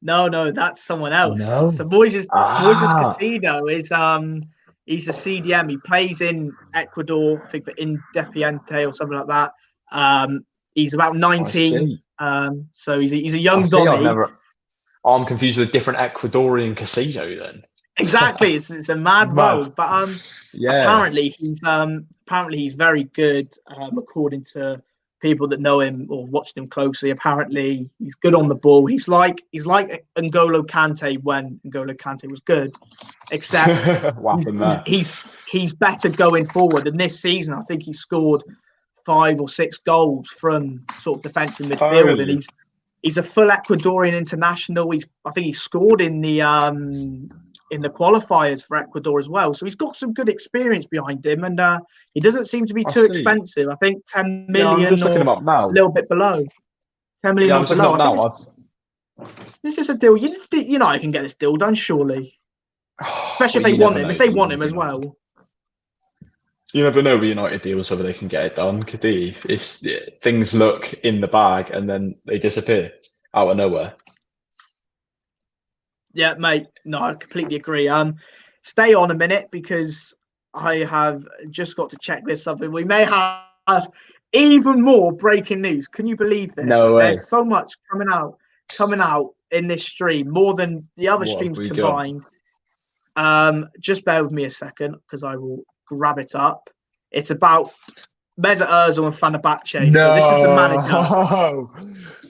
No, that's someone else. No. So Moises Caicedo is he's a CDM. He plays in Ecuador, I think for Independiente or something like that. He's about 19. So he's a young Donny. I'm confused with a different Ecuadorian Caicedo then. Exactly, it's a mad world. But apparently he's very good, according to people that know him or watched him closely. Apparently he's good on the ball. He's like N'Golo Kante when N'Golo Kante was good, except he's better going forward. And this season, I think he scored 5 or 6 goals from sort of defensive midfield, and he's a full Ecuadorian international. I think he scored in the qualifiers for Ecuador as well. So he's got some good experience behind him, and he doesn't seem to be too expensive. I think 10 million I'm just looking him up now. A little bit below. 10 million or below. This is a deal. You know I can get this deal done, surely. Especially if they want him. If they want him as well. You never know with United deals whether they can get it done, could they? Things look in the bag and then they disappear out of nowhere. Yeah, mate. No, I completely agree. Stay on a minute because I have just got to check this something. We may have even more breaking news. Can you believe this? No way. There's so much coming out in this stream, more than the other streams combined. Just bear with me a second because I will grab it up. It's about Mesut Ozil and Fenerbahce. So this is the manager.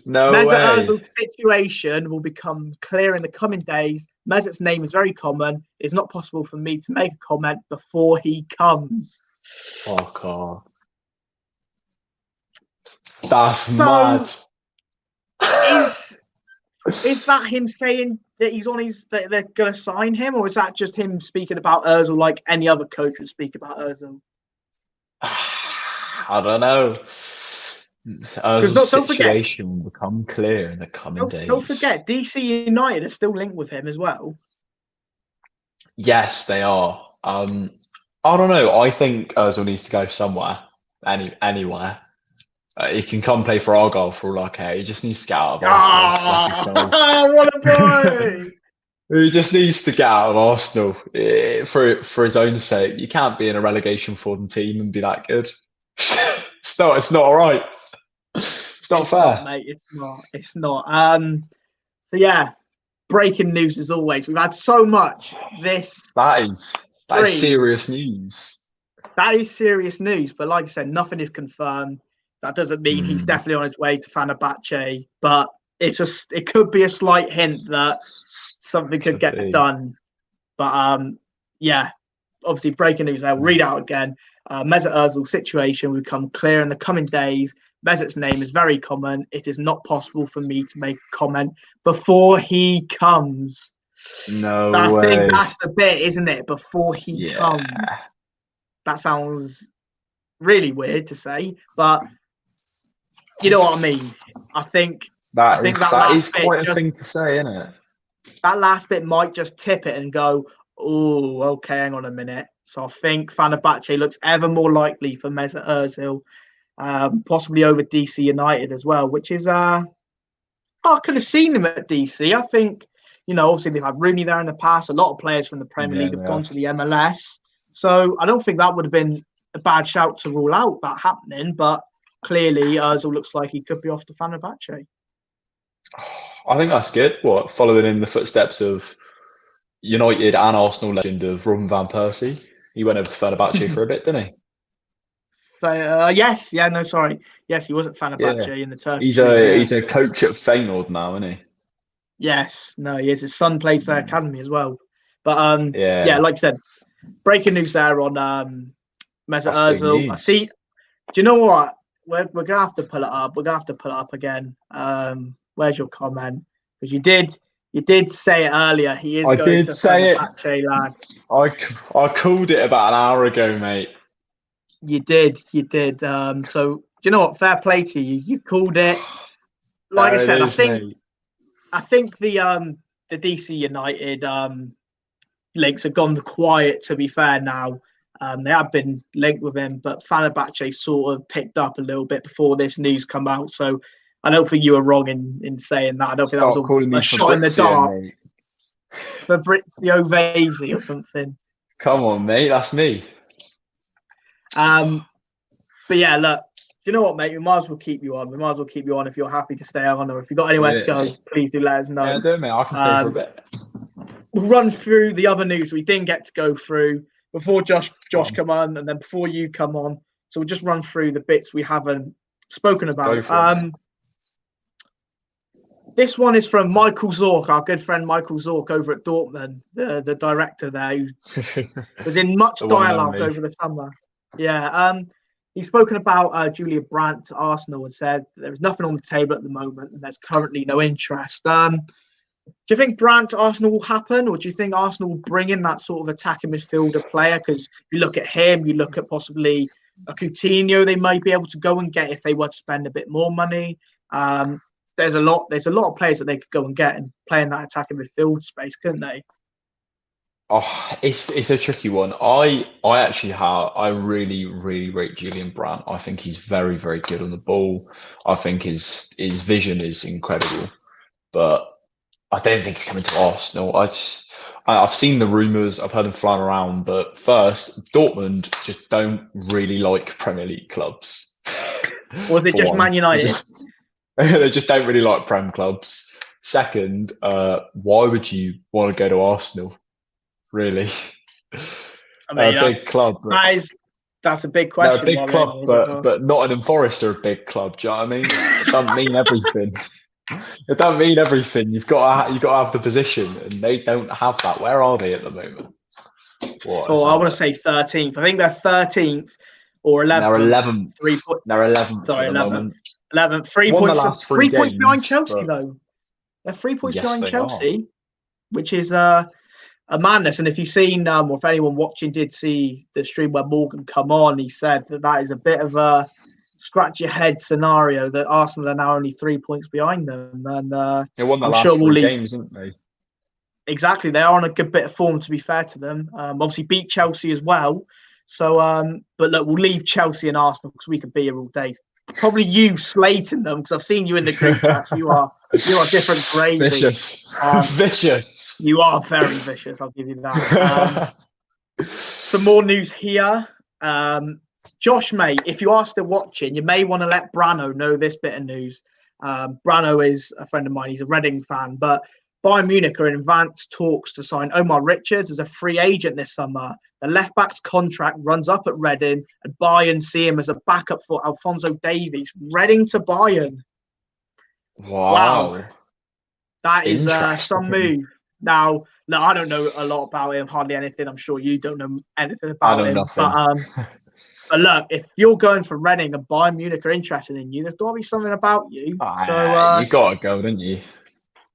No Mesut way. Ozil's situation will become clear in the coming days. Mesut's name is very common. It's not possible for me to make a comment before he comes. Oh god. That's So mad. is that him saying that he's on his that they're gonna sign him, or is that just him speaking about Ozil like any other coach would speak about Ozil? I don't know. Ozil's situation will become clear in the coming days. Don't forget, DC United are still linked with him as well. Yes, they are. I don't know. I think Ozil needs to go somewhere, anywhere. He can come play for Argyle for all I care. He just needs to get out of Arsenal. What a boy! He just needs to get out of Arsenal for his own sake. You can't be in a relegation form team and be that good. It's not all right. It's not fair. Not, mate. It's not. So yeah, breaking news as always. We've had so much this. That is serious news. That is serious news. But like I said, nothing is confirmed. That doesn't mean he's definitely on his way to Fenerbahce. But it could be a slight hint that something could get done. But yeah, obviously breaking news there. We'll read out again. Mesut Ozil situation will become clear in the coming days. Mesut's name is very common. It is not possible for me to make a comment before he comes. No I way. think that's the bit, isn't it? Before he comes. That sounds really weird to say, but you know what I mean. I think that is quite a thing to say, isn't it? That last bit might just tip it and go, oh, okay, hang on a minute. So I think Fenerbahce looks ever more likely for Mesut Ozil, possibly over DC United as well, which is I could have seen him at DC. I think, obviously they've had Rooney there in the past. A lot of players from the Premier League have gone to the MLS. So I don't think that would have been a bad shout to rule out that happening, but clearly Ozil looks like he could be off to Fenerbahce. I think that's good. Following in the footsteps of United and Arsenal legend of Robin van Persie. He went over to Fenerbahce for a bit, didn't he? Yes. Yeah, no, sorry. Yes, he was at Fenerbahce in the Turkish. He's a coach at Feyenoord now, isn't he? Yes. No, he is. His son plays their academy as well. But yeah, like I said, breaking news there on Mesut Ozil. I see. Do you know what? We're gonna have to pull it up. We're gonna have to pull it up again. Where's your comment? Because you did say it earlier. He is. I going did to say it. Lad. I called it about an hour ago, mate. You did. So do you know what? Fair play to you. You called it. Like I said, I think the DC United links have gone quiet. To be fair, now they have been linked with him, but Fenerbahce sort of picked up a little bit before this news come out. So I don't think you were wrong in saying that. I don't think that was a shot in the dark for Fabrizio Vasi or something. Come on, mate, that's me. But yeah, look, do you know what, mate? We might as well keep you on. We might as well keep you on if you're happy to stay on, or if you've got anywhere to go, please do let us know. Yeah, do it, mate. I can stay for a bit. We'll run through the other news we didn't get to go through before Josh come on, and then before you come on. So we'll just run through the bits we haven't spoken about. This one is from Michael Zorc, our good friend Michael Zorc over at Dortmund, the director there, who was in much dialogue over the summer. Yeah, he's spoken about Julia Brandt to Arsenal and said there's nothing on the table at the moment and there's currently no interest. Do you think Brandt to Arsenal will happen, or do you think Arsenal will bring in that sort of attacking midfielder player? Because if you look at him, you look at possibly a Coutinho they might be able to go and get if they were to spend a bit more money. There's a lot of players that they could go and get and play in that attacking midfield space, couldn't they? Oh, it's a tricky one. I really, really rate Julian Brandt. I think he's very, very good on the ball. I think his vision is incredible, but I don't think he's coming to Arsenal. I've seen the rumours, I've heard them flying around, but first, Dortmund just don't really like Premier League clubs. Or is it just Man United? They just don't really like Prem clubs. Second, why would you want to go to Arsenal? really. I mean, Big club. that's a big They're a question. big Why club, Rangers as well. but Nottingham Forest are a big club. Do you know what I mean? It doesn't mean everything. It doesn't mean everything. You've got to have the position, and they don't have that. Where are they at the moment? For I want to say 13th. I think they're 13th or 11th. They're 11th. 3 points. They're 11th Sorry, at the 11th. moment. 11th. 3 Won the points. last 3 3 points behind games, Chelsea but- though. They're 3 points Yes, behind they Chelsea, which is a madness. And if you've seen, or if anyone watching did see the stream where Morgan come on, he said that is a bit of a scratch your head scenario that Arsenal are now only 3 points behind them. And They won the I'm last sure we'll 3 leave. games, didn't they? Exactly, they are on a good bit of form. To be fair to them, obviously beat Chelsea as well. So, but look, we'll leave Chelsea and Arsenal because we could be here all day. Probably you slating them because I've seen you in the group chats. You are different gravy. Vicious. Vicious. You are very vicious. I'll give you that. Some more news here. Josh, mate, if you are still watching, you may want to let Brano know this bit of news. Brano is a friend of mine. He's a Reading fan, but Bayern Munich are in advanced talks to sign Omar Richards as a free agent this summer. The left-back's contract runs up at Reading, and Bayern see him as a backup for Alphonso Davies. Reading to Bayern. Wow. That is some move. Now, no, I don't know a lot about him, hardly anything. I'm sure you don't know anything about him. Nothing. But look, if you're going for Reading and Bayern Munich are interested in you, there's got to be something about you. So you got to go, didn't you?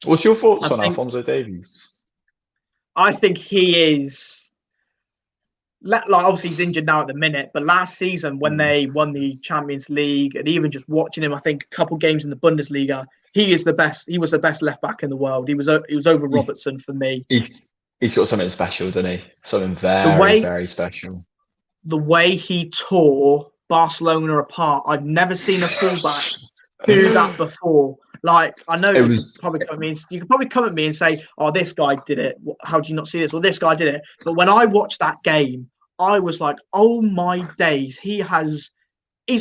What's your thoughts on Alphonso Davies? I think he is, like, obviously he's injured now at the minute, but last season when they won the Champions League, and even just watching him, I think a couple games in the Bundesliga, he is the best. He was the best left back in the world. He was over Robertson for me. He's got something special, doesn't he? Something very, very special. The way he tore Barcelona apart, I've never seen a fullback do that before. Like, I know you could probably come at me and say, "Oh, this guy did it. How do you not see this?" Or this guy did it. But when I watched that game, I was like, "Oh my days, he's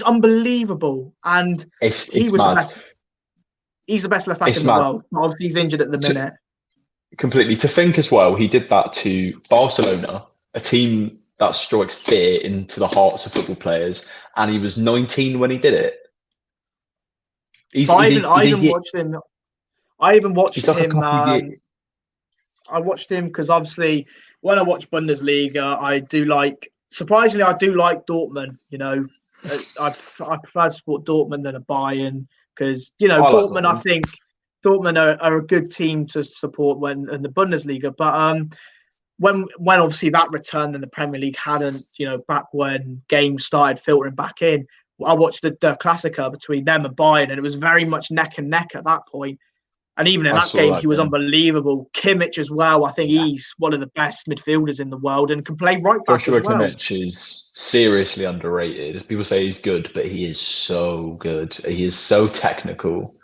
unbelievable." And he's the best left back in the world. Obviously, he's injured at the minute. Completely. To think as well, he did that to Barcelona, a team that strikes fear into the hearts of football players, and he was 19 when he did it. I even watched him. I watched him because obviously when I watch Bundesliga, I do like Dortmund. You know, I prefer to support Dortmund than a Bayern because Dortmund. I think Dortmund are a good team to support when in the Bundesliga. But when obviously that returned in the Premier League hadn't, back when games started filtering back in, I watched the Klassiker between them and Bayern, and it was very much neck and neck at that point. And even in that game, he was unbelievable. Kimmich as well. I think he's one of the best midfielders in the world and can play right back Joshua as well. Kimmich is seriously underrated. People say he's good, but he is so good. He is so technical.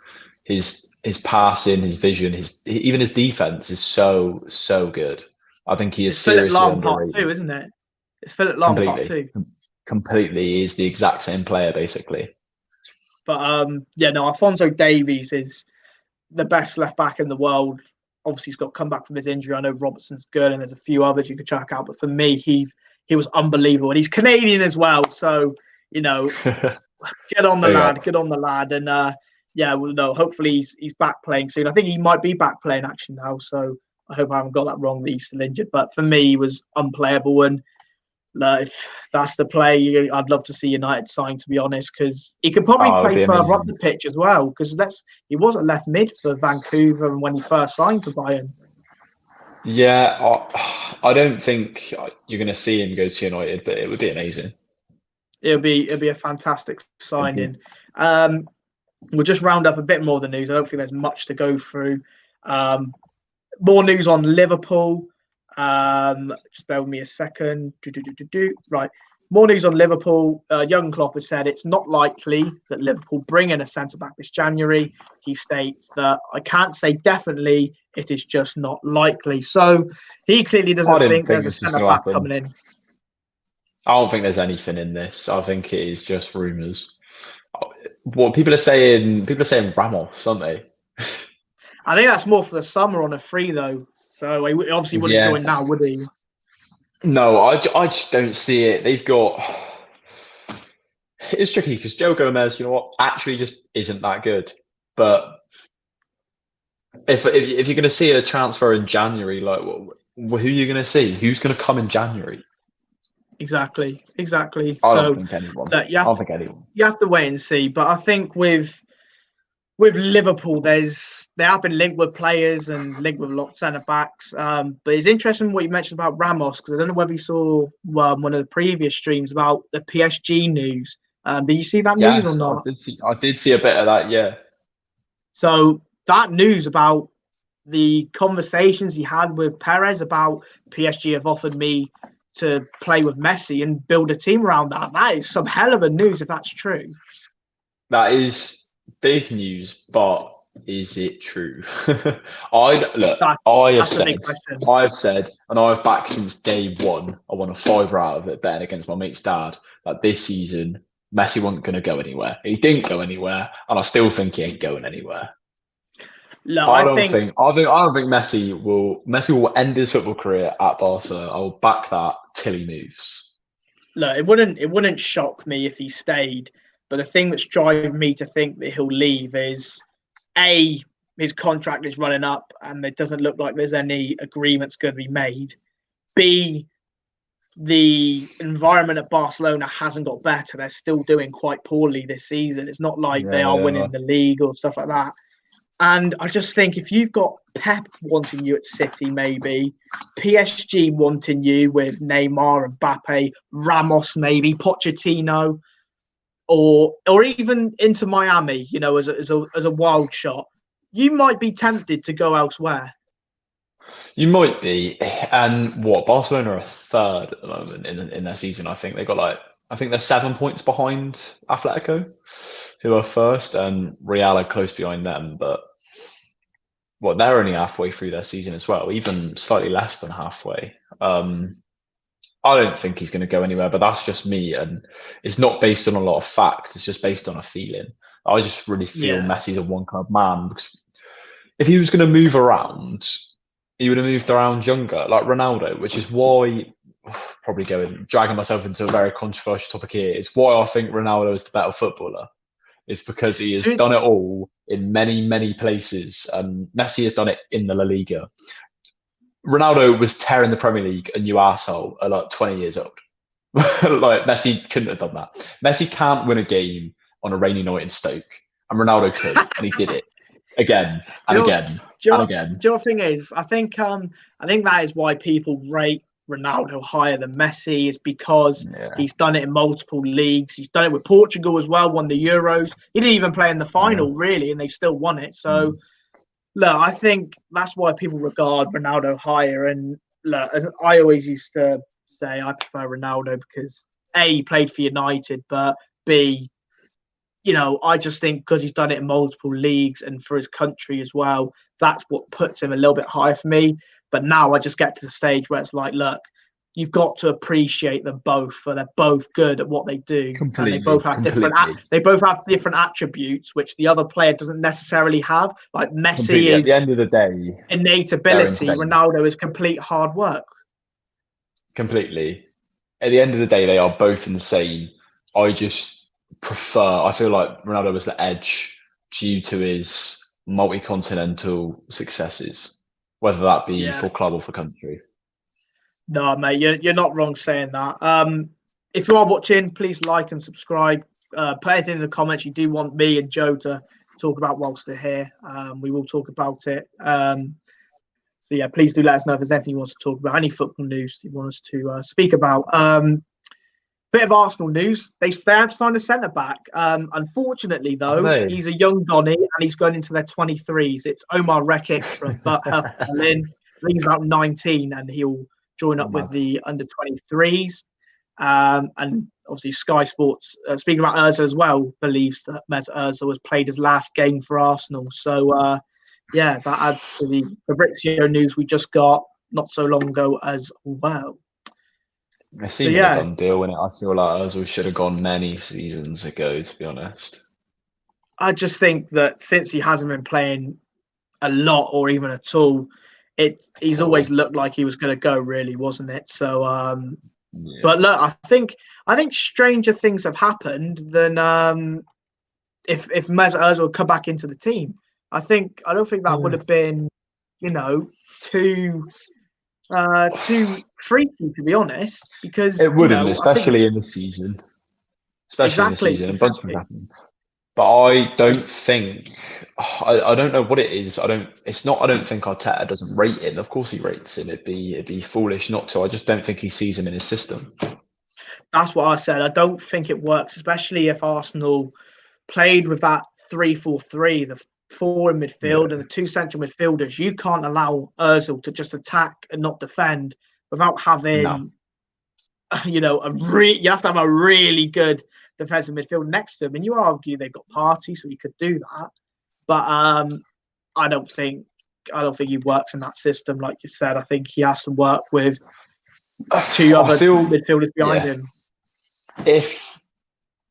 His passing, his vision, even his defense is so good. I think he is seriously underrated. Part 2, isn't it? It's Philip Lahm Part 2. Completely, he's the exact same player basically. But Alphonso Davies is the best left back in the world. Obviously, he's got to come back from his injury. I know Robertson's good, and there's a few others you could check out. But for me, he was unbelievable, and he's Canadian as well. So get on the lad, get on the lad, and hopefully he's back playing soon. I think he might be back playing actually now. So I hope I haven't got that wrong that he's still injured. But for me, he was unplayable, and if that's the play, I'd love to see United sign, to be honest, because he could probably play further up the pitch as well, because he was at left mid for Vancouver when he first signed for Bayern. Yeah, I don't think you're going to see him go to United, but it would be amazing. It'll be a fantastic signing. We'll just round up a bit more of the news. I don't think there's much to go through. More news on Liverpool. Just bear with me a second. Right. More news on Liverpool. Jurgen Klopp has said it's not likely that Liverpool bring in a centre-back this January. He states that I can't say definitely, it is just not likely. So he clearly doesn't think there's a centre-back coming in. I don't think there's anything in this. I think it is just rumours. What people are saying Ramos, aren't they? I think that's more for the summer on a free, though. So he obviously wouldn't join now, would he? No, I just don't see it. They've got. It's tricky because Joe Gomez, you know what, actually just isn't that good. But if you're going to see a transfer in January, like who are you going to see? Who's going to come in January? Exactly. I don't So think anyone. that I don't think anyone. you have to wait and see. But I think with Liverpool, they have been linked with players and linked with a lot of centre backs. But it's interesting what you mentioned about Ramos, because I don't know whether you saw one of the previous streams about the PSG news. Did you see that news or Yes, I not? did see. I did see a bit of that. Yeah. So that news about the conversations he had with Perez about PSG have offered me to play with Messi and build a team around that. That is some hell of a news if that's true. That is big news, but is it true? I look. That's a big question. I've said, and I've backed since day one. I won a fiver out of it betting against my mate's dad that this season Messi wasn't going to go anywhere. He didn't go anywhere, and I still think he ain't going anywhere. Look, I don't think. I don't think Messi will. Messi will end his football career at Barca. I will back that till he moves. Look, it wouldn't shock me if he stayed. But the thing that's driving me to think that he'll leave is A, his contract is running up and it doesn't look like there's any agreements going to be made. B, the environment at Barcelona hasn't got better. They're still doing quite poorly this season. It's not like they are winning the league or stuff like that. And I just think if you've got Pep wanting you at City, maybe PSG wanting you with Neymar and Mbappe, Ramos, maybe Pochettino, or even into Miami, you know, as a wild shot, you might be tempted to go elsewhere. You might be, and what Barcelona are third at the moment in their season. I think they got I think they're 7 points behind Atletico, who are first, and Real are close behind them. But they're only halfway through their season as well, even slightly less than halfway. I don't think he's going to go anywhere, but that's just me, and it's not based on a lot of facts. It's just based on a feeling. I just really feel Messi's a one club man, because if he was going to move around, he would have moved around younger, like Ronaldo, which is why, probably dragging myself into a very controversial topic here, is why I think Ronaldo is the better footballer. It's because he has done it all in many, many places. And Messi has done it in the La Liga. Ronaldo was tearing the Premier League, a new arsehole, at like 20 years old. Like, Messi couldn't have done that. Messi can't win a game on a rainy night in Stoke, and Ronaldo could, and he did it again and again and again. Do you know the thing is? I think that is why people rate Ronaldo higher than Messi, is because he's done it in multiple leagues. He's done it with Portugal as well, won the Euros. He didn't even play in the final, really, and they still won it. So, look, I think that's why people regard Ronaldo higher. And look, I always used to say I prefer Ronaldo because A, he played for United, but B, you know, I just think because he's done it in multiple leagues and for his country as well, that's what puts him a little bit higher for me. But now I just get to the stage where it's like, look, you've got to appreciate them both, for they're both good at what they do, and they both have different attributes which the other player doesn't necessarily have. Like Messi is, at the end of the day, innate ability. Ronaldo is complete hard work. Completely. At the end of the day, they are both insane. I feel like Ronaldo was the edge due to his multi-continental successes, whether that be for club or for country. No, mate, you're not wrong saying that. If you are watching, please like and subscribe. Put anything in the comments you do want me and Joe to talk about whilst they're here. We will talk about it. So yeah, please do let us know if there's anything you want to talk about, any football news you want us to speak about. Bit of Arsenal news. They have signed a centre back. Unfortunately, though, he's a young Donny and he's going into their 23s. It's Omar Rekik from Berlin. I think he's about 19 and he'll join up with the under 23s. And obviously, Sky Sports, speaking about Ozil as well, believes that Mesut Ozil has played his last game for Arsenal. So, that adds to the Fabrizio news we just got not so long ago as well. It seemed a done deal, and I feel like Ozil should have gone many seasons ago, to be honest. I just think that since he hasn't been playing a lot or even at all, he's So, always looked like he was going to go, really, wasn't it? So, yeah. but look, I think stranger things have happened than if Mesut Ozil come back into the team. I don't think that would have been, too freaky, to be honest, because It wouldn't, I think especially in the season. Especially in the season, a bunch of things exactly. happen. But I don't think I don't know what it is. I don't think Arteta doesn't rate him. Of course he rates him. It'd be foolish not to. I just don't think he sees him in his system. That's what I said. I don't think it works, especially if Arsenal played with that 3-4-3, the 4 in midfield and the 2 central midfielders. You can't allow Ozil to just attack and not defend without having, you have to have a really good defensive midfield next to him. And you argue they've got Partey, so you could do that. But I don't think he works in that system, like you said. I think he has to work with 2 other midfielders behind him. If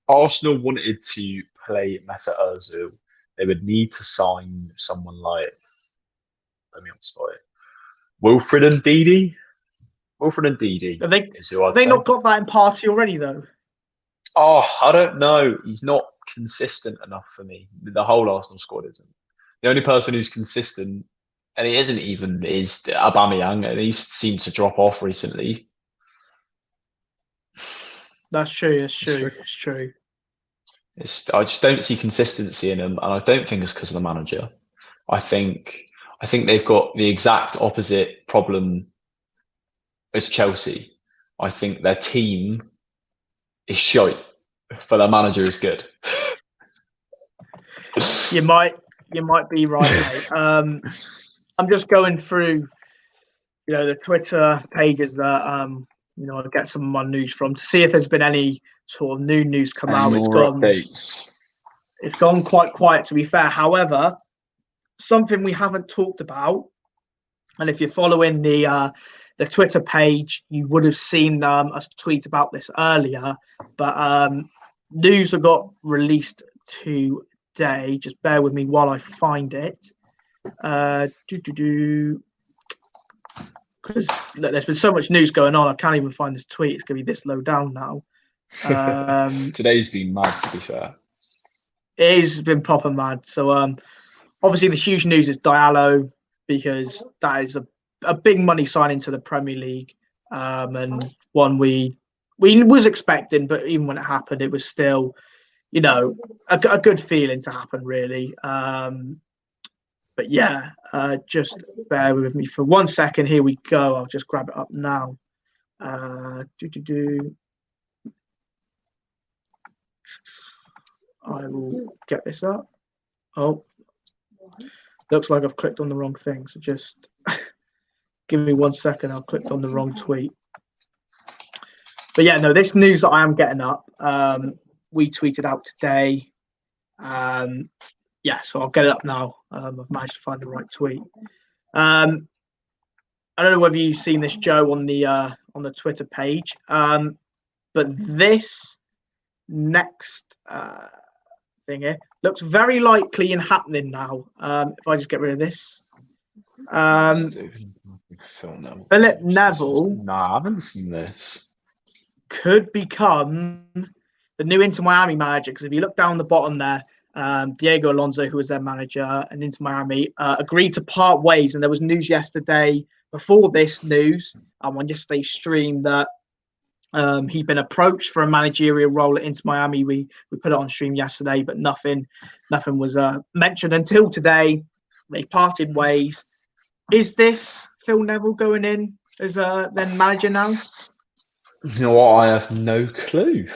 Arsenal wanted to play Mesut Ozil, they would need to sign someone like, let me on the spot, Wilfred Ndidi. Wilfred Ndidi. Have they not got that in Partey already, though? Oh, I don't know. He's not consistent enough for me. The whole Arsenal squad isn't. The only person who's consistent, and he isn't even, is Aubameyang, and he's seemed to drop off recently. That's true. It's true. I just don't see consistency in him, and I don't think it's because of the manager. I think they've got the exact opposite problem as Chelsea. I think their team is shite, but their manager is good. You might be right, mate. I'm just going through, the Twitter pages that I get some of my news from to see if there's been any sort of new news come out. It's gone quite quiet, to be fair. However, something we haven't talked about, and if you're following the Twitter page, you would have seen us tweet about this earlier. But news have got released today. Just bear with me while I find it. Because there's been so much news going on, I can't even find this tweet. It's going to be this low down now. Today's been mad, to be fair. It has been proper mad. So obviously the huge news is Diallo, because that is a big money signing to the Premier League, and one we was expecting, but even when it happened, it was still, a good feeling to happen, really. But yeah, just bear with me for 1 second. Here we go. I'll just grab it up now. I will get this up. Oh, looks like I've clicked on the wrong thing. So just give me 1 second. I'll click on the wrong tweet. But yeah, no, this news that I am getting up, we tweeted out today. Yeah, so I'll get it up now. I've managed to find the right tweet. I don't know whether you've seen this, Joe, on the Twitter page, but this next thing here looks very likely and happening now. If I just get rid of this, Philip Neville. No, I haven't seen this. Could become the new Inter Miami manager, because if you look down the bottom there, Diego Alonso, who was their manager, and Inter Miami agreed to part ways. And there was news yesterday before this news, on yesterday's stream, that he'd been approached for a managerial role at Inter Miami. We put it on stream yesterday, but nothing was mentioned until today. They parted ways. Is this Phil Neville going in as then manager now? You know what? I have no clue.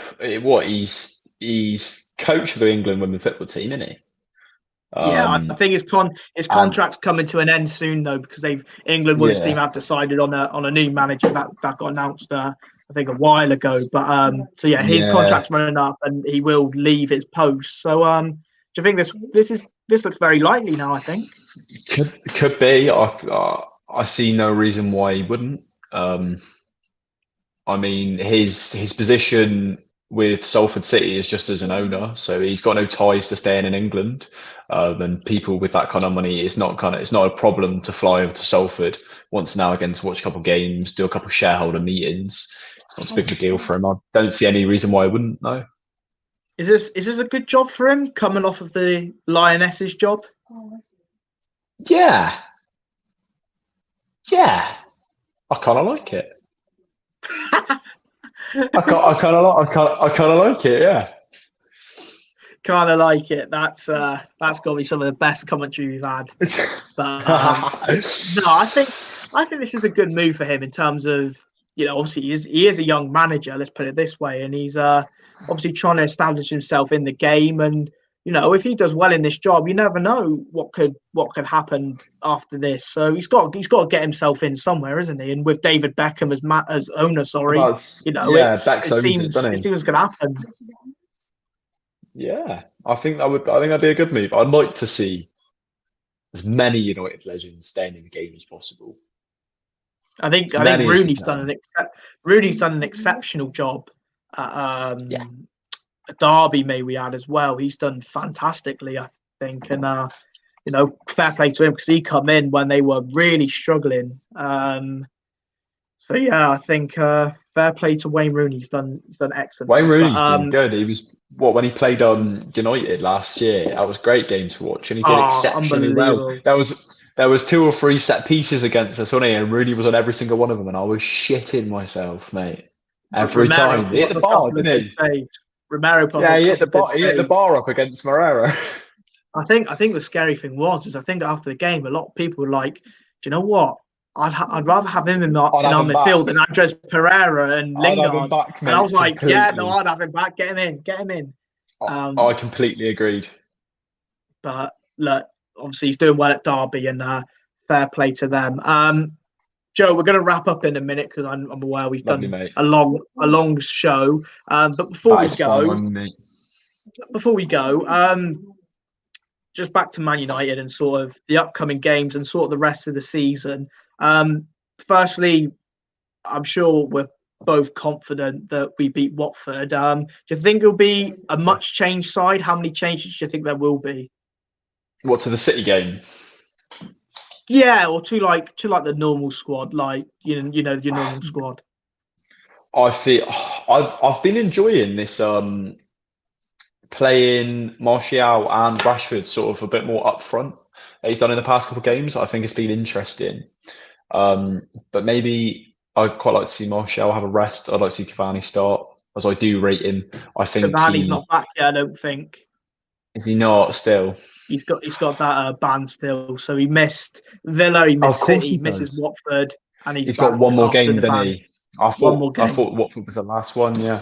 He's coach of the England women's football team, isn't he? Yeah, I think his contract's coming to an end soon, though, because England women's team have decided on a new manager that got announced I think a while ago. But so yeah, his contract's running up and he will leave his post. So do you think this looks very likely now? I think could be. I see no reason why he wouldn't. I mean, his position with Salford City is just as an owner, so he's got no ties to staying in England. And people with that kind of money, it's not a problem to fly over to Salford once now again to watch a couple of games, do a couple of shareholder meetings. It's not as big of a deal for him. I don't see any reason why I wouldn't. No. Is this a good job for him coming off of the Lionesses job? Yeah. Yeah. I kind of like it. I kind of like it. Yeah. Kind of like it. That's got to be some of the best commentary we've had. But no, I think this is a good move for him in terms of, obviously he is a young manager. Let's put it this way, and he's obviously trying to establish himself in the game. And if he does well in this job, you never know what could happen after this. So he's got to get himself in somewhere, isn't he? And with David Beckham as owner, Bex it seems going to happen. Yeah, I think that'd be a good move. I'd like to see as many United legends staying in the game as possible. I think Rooney's done an exceptional job at Derby. May we add as well? He's done fantastically, I think, and fair play to him because he come in when they were really struggling. So yeah, I think fair play to Wayne Rooney. He's done excellent. Wayne Rooney's been good. He was when he played on United last year. That was great game to watch, and he did exceptionally well. There was 2 or 3 set pieces against us, wasn't he? And Rooney was on every single one of them, and I was shitting myself, mate. Every time he hit the bar, didn't he? Romero, he hit the bar up against Moreira. I think the scary thing was I think after the game, a lot of people were like, "Do you know what? I'd rather have him in our midfield than Andres Pereira and Lingard." Back, mate, and I was like, completely. "Yeah, no, I'd have him back. Get him in." I completely agreed. But look, obviously he's doing well at Derby, and fair play to them. Joe, we're going to wrap up in a minute because I'm aware we've done a long show. But before we go, just back to Man United and sort of the upcoming games and sort of the rest of the season. Firstly, I'm sure we're both confident that we beat Watford. Do you think it'll be a much changed side? How many changes do you think there will be? What, to the City game? Yeah, or to the normal squad, like your normal squad. I feel I've been enjoying this playing Martial and Rashford sort of a bit more up front that he's done in the past couple of games. I think it's been interesting. But maybe I'd quite like to see Martial have a rest. I'd like to see Cavani start, as I do rate him. I think Cavani's not back yet, I don't think. Is he not still? He's got that ban still. So he missed Villa, he missed City, he misses Watford, and he's got one more game, didn't he? I thought Watford was the last one, yeah.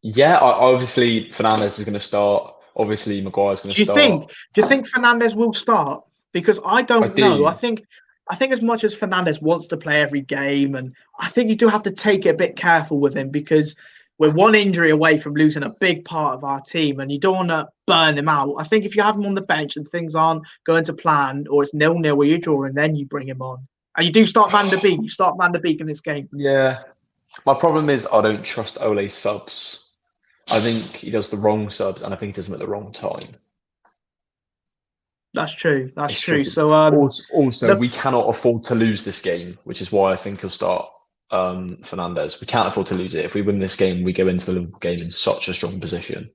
Obviously Fernandes is going to start. Obviously Maguire's going to start. Do you think Fernandes will start? Because I don't know. I think as much as Fernandes wants to play every game, and I think you do have to take it a bit careful with him because we're one injury away from losing a big part of our team, and you don't want to burn him out. I think if you have him on the bench and things aren't going to plan, or it's 0-0 where you draw, and then you bring him on, and you do start Van der Beek. You start Van der Beek in this game. Yeah, my problem is I don't trust Ole's subs. I think he does the wrong subs, and I think he does them at the wrong time. That's true. That's true. So also we cannot afford to lose this game, which is why I think he'll start Fernandes. We can't afford to lose it. If we win this game, we go into the Liverpool game in such a strong position.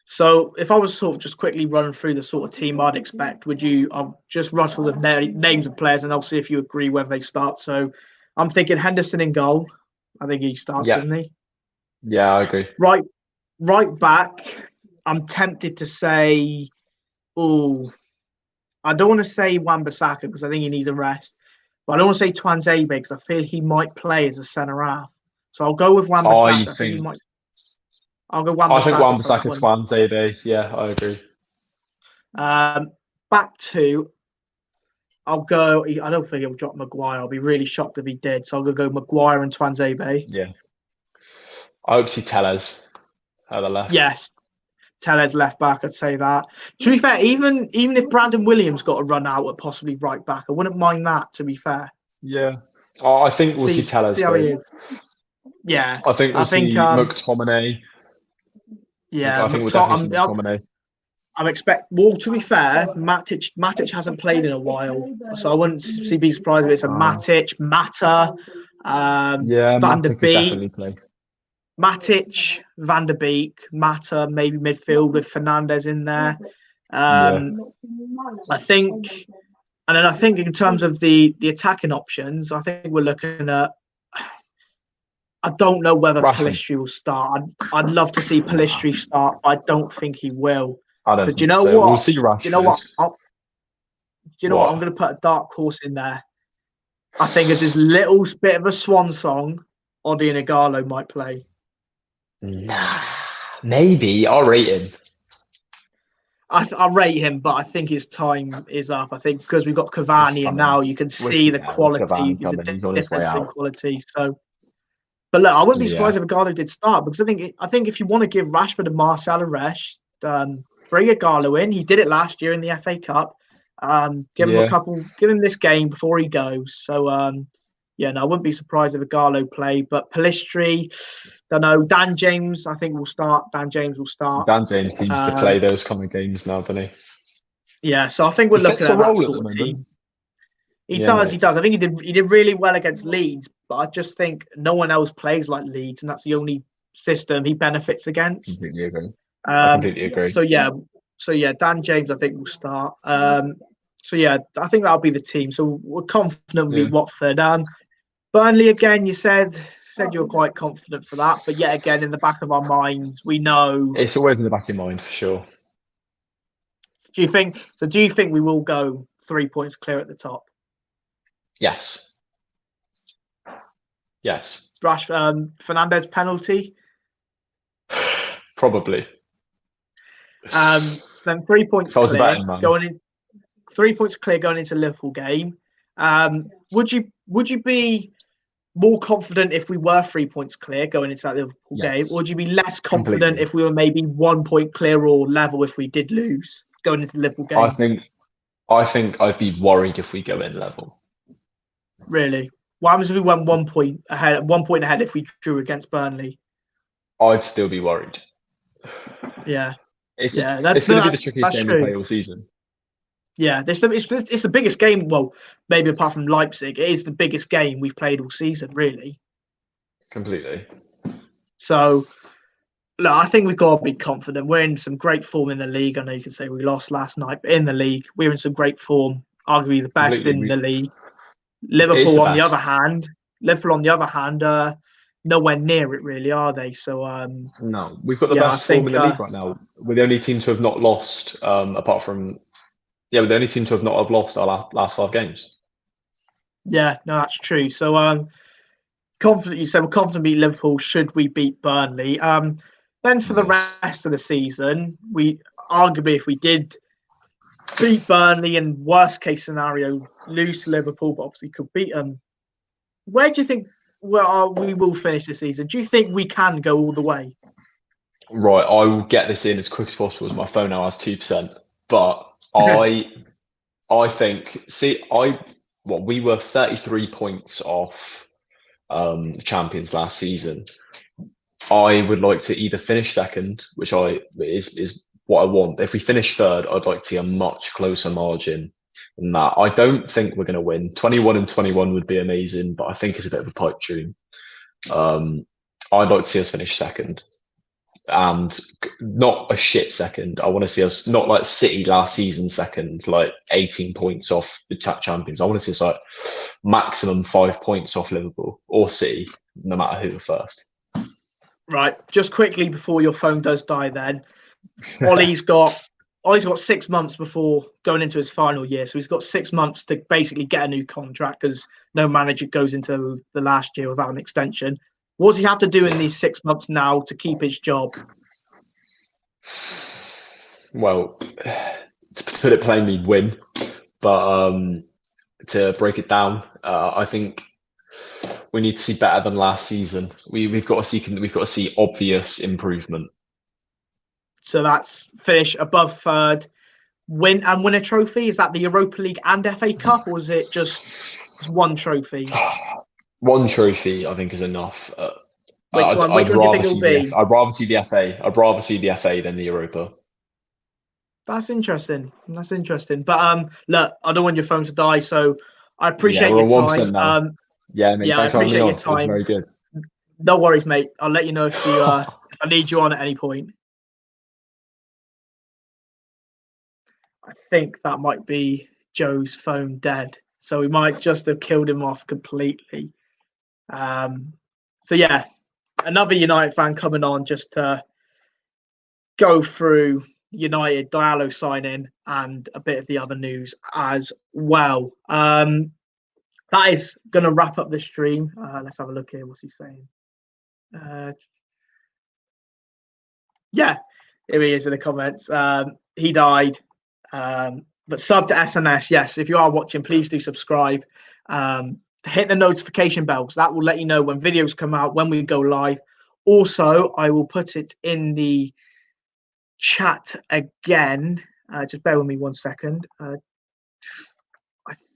So if I was sort of just quickly run through the sort of team I'd expect, I'll just rattle the names of players and I'll see if you agree whether they start. So I'm thinking Henderson in goal. I think he starts, doesn't he? Yeah, I agree. Right back, I'm tempted to say, I don't want to say Wan-Bissaka because I think he needs a rest. But I don't want to say Tuanzebe because I feel he might play as a centre half. So I'll go with Wan-Bissaka. I'll go Wan-Bissaka. I think Wan-Bissaka, Tuanzebe. Yeah, I agree. Back two, I'll go. I don't think he'll drop Maguire. I'll be really shocked if he did. So I'll go Maguire and Tuanzebe. Yeah. I hope to see Tellez at the left. Yes. Tellez left back, I'd say that. To be fair, even if Brandon Williams got a run out at possibly right back, I wouldn't mind that, to be fair. Yeah. I think we'll see Tellez. Yeah, I think we'll see McTominay. Yeah, I think we'll definitely see McTominay. Well, to be fair, Matic hasn't played in a while, so I wouldn't be surprised if it's a Matic, Mata, Van der Mata could definitely Beek, play. Matic, Van der Beek, Mata, maybe midfield with Fernandes in there. I think, and then I think in terms of the attacking options, I think we're looking at. I don't know whether Pellistri will start. I'd love to see Pellistri start, but I don't think he will. I don't think do you know so. what? We'll see Rashford. Do you know what? I'm going to put a dark horse in there. I think as his little bit of a swan song, Odi and Diallo might play. Nah, maybe. I'll rate him. I rate him, but I think his time is up. I think because we've got Cavani and now you can see the quality, the difference in quality. So, but look, I wouldn't be surprised if Diallo did start because I think if you want to give Rashford and Marcel a rest, bring Diallo in. He did it last year in the FA Cup. Give him this game before he goes. So, I wouldn't be surprised if Diallo played. But Pellistri, don't know. Dan James, I think will start. Dan James seems to play those kind of games now, doesn't he? Yeah, so I think we're looking at that sort of team. He does. I think he did really well against Leeds, but I just think no one else plays like Leeds, and that's the only system he benefits against. Completely agree. I completely agree. So yeah, Dan James I think will start. I think that'll be the team. So we're confident we'll beat Watford. Burnley again, you said you're quite confident for that, but yet again in the back of our minds we know it's always in the back of your mind for sure. Do you think we will go 3 points clear at the top? Yes. Fernandes penalty? Probably. So then 3 points clear going in. 3 points clear going into Liverpool game. Would you be more confident if we were 3 points clear going into that Liverpool game, or would you be less confident if we were maybe 1 point clear or level if we did lose going into the Liverpool game? I think I'd be worried if we go in level. Really? What happens if we went 1 point ahead? 1 point ahead if we drew against Burnley? I'd still be worried. Yeah. It's going to be the trickiest game we play all season. Yeah, it's the biggest game. Well, maybe apart from Leipzig, it is the biggest game we've played all season, really. Completely. So, look, I think we've got to be confident. We're in some great form in the league. I know you can say we lost last night, but in the league, we're in some great form. Arguably the best in the league. Liverpool, on the other hand, nowhere near it, really, are they? So, no, we've got the best form in the league right now. We're the only team to have not lost, apart from. Yeah, we're the only team to have not have lost our last 5 games. Yeah, no, that's true. So, confident. You said we're confident to beat Liverpool. Should we beat Burnley? Then for the rest of the season, we arguably, if we did beat Burnley and worst case scenario, lose to Liverpool, but obviously could beat them. Where do you think we will finish the season? Do you think we can go all the way? Right, I will get this in as quick as possible as my phone now has 2%. But I think, we were 33 points off the champions last season. I would like to either finish second, which is what I want. If we finish third, I'd like to see a much closer margin than that. I don't think we're going to win. 21 and 21 would be amazing, but I think it's a bit of a pipe dream. I'd like to see us finish second. And not a shit second. I want to see us not like City last season second, like 18 points off the champions. I want to see us like maximum 5 points off Liverpool or City, no matter who the first. Right, just quickly before your phone does die then, Ollie's got 6 months before going into his final year. So he's got 6 months to basically get a new contract because no manager goes into the last year without an extension. What does he have to do in these 6 months now to keep his job? Well, to put it plainly, win. But to break it down, I think we need to see better than last season. We've got to see obvious improvement. So that's finish above third, win a trophy. Is that the Europa League and FA Cup, or is it just one trophy? One trophy, I think, is enough. Which one? Which I'd one do you rather think it'll see the be? I'd rather see the FA. I'd rather see the FA than the Europa. That's interesting. That's interesting. But look, I don't want your phone to die, so I Yeah, appreciate we're your on 1% time. now. Yeah, mate. Yeah, I Thanks for having me appreciate your on. It was time. very good. No worries, mate. I'll let you know if you if I need you on at any point. I think that might be Joe's phone dead, so we might just have killed him off completely. So yeah, another United fan coming on just to go through United Diallo signing and a bit of the other news as well. That is going to wrap up the stream. Let's have a look here. What's he saying? Yeah, here he is in the comments. He died. But sub to SNS. Yes, if you are watching, please do subscribe. Hit the notification bells. That will let you know when videos come out, when we go live. Also, I will put it in the chat again. Just bear with me 1 second. I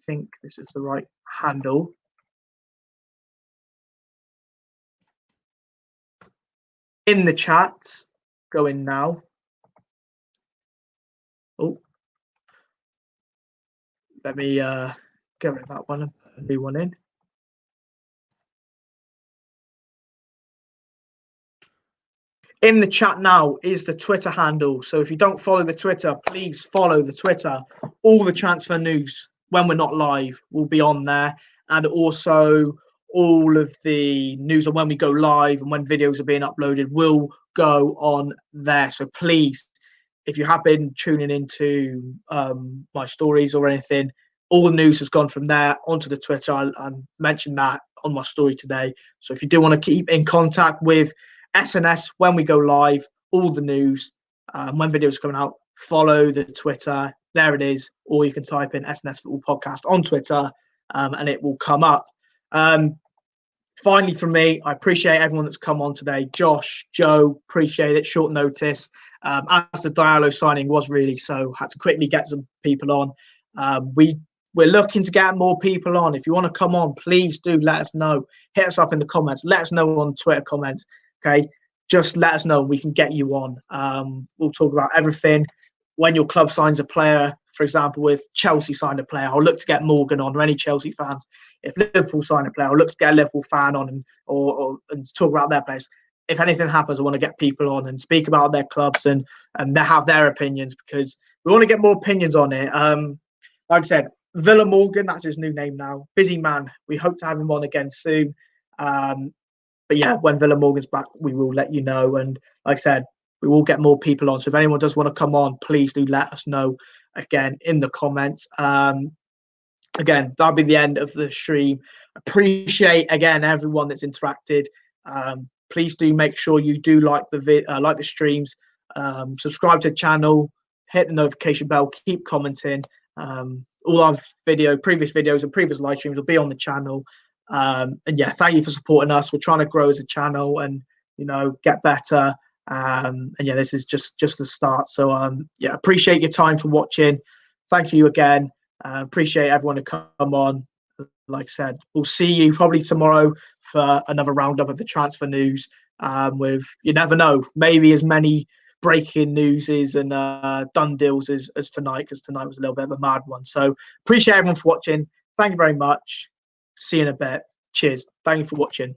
think this is the right handle. In the chat, go in now. Oh, let me get rid of that one and put a new one in. In the chat now is the Twitter handle. So if you don't follow the Twitter, please follow the Twitter. All the transfer news when we're not live will be on there. And also all of the news on when we go live and when videos are being uploaded will go on there. So please, if you have been tuning into my stories or anything, all the news has gone from there onto the Twitter. I mentioned that on my story today. So if you do want to keep in contact with SNS when we go live, all the news, when videos are coming out, follow the Twitter. There it is. Or you can type in SNS Football Podcast on Twitter and it will come up. Finally, from me, I appreciate everyone that's come on today. Josh, Joe, appreciate it. Short notice. As the Diallo signing was really so, had to quickly get some people on. We're looking to get more people on. If you want to come on, please do let us know. Hit us up in the comments. Let us know on Twitter comments. Okay, just let us know. We can get you on. We'll talk about everything. When your club signs a player, for example, with Chelsea signed a player, I'll look to get Morgan on, or any Chelsea fans. If Liverpool sign a player, I'll look to get a Liverpool fan on and talk about their players. If anything happens, I want to get people on and speak about their clubs and they have their opinions, because we want to get more opinions on it. Like I said, Villa Morgan, that's his new name now. Busy man. We hope to have him on again soon. But yeah, when Villa Morgan's back, we will let you know. And like I said, we will get more people on. So if anyone does want to come on, please do let us know again in the comments. Again, that'll be the end of the stream. Appreciate again everyone that's interacted. Please do make sure you do like the streams, subscribe to the channel, hit the notification bell, keep commenting. All our previous videos and previous live streams will be on the channel. And yeah, thank you for supporting us. We're trying to grow as a channel and get better. And yeah, this is just the start. So yeah, appreciate your time for watching. Thank you again. Appreciate everyone to come on. Like I said, we'll see you probably tomorrow for another roundup of the transfer news. With, you never know, maybe as many breaking newses and done deals as tonight, because tonight was a little bit of a mad one. So appreciate everyone for watching. Thank you very much. See you in a bit. Cheers. Thank you for watching.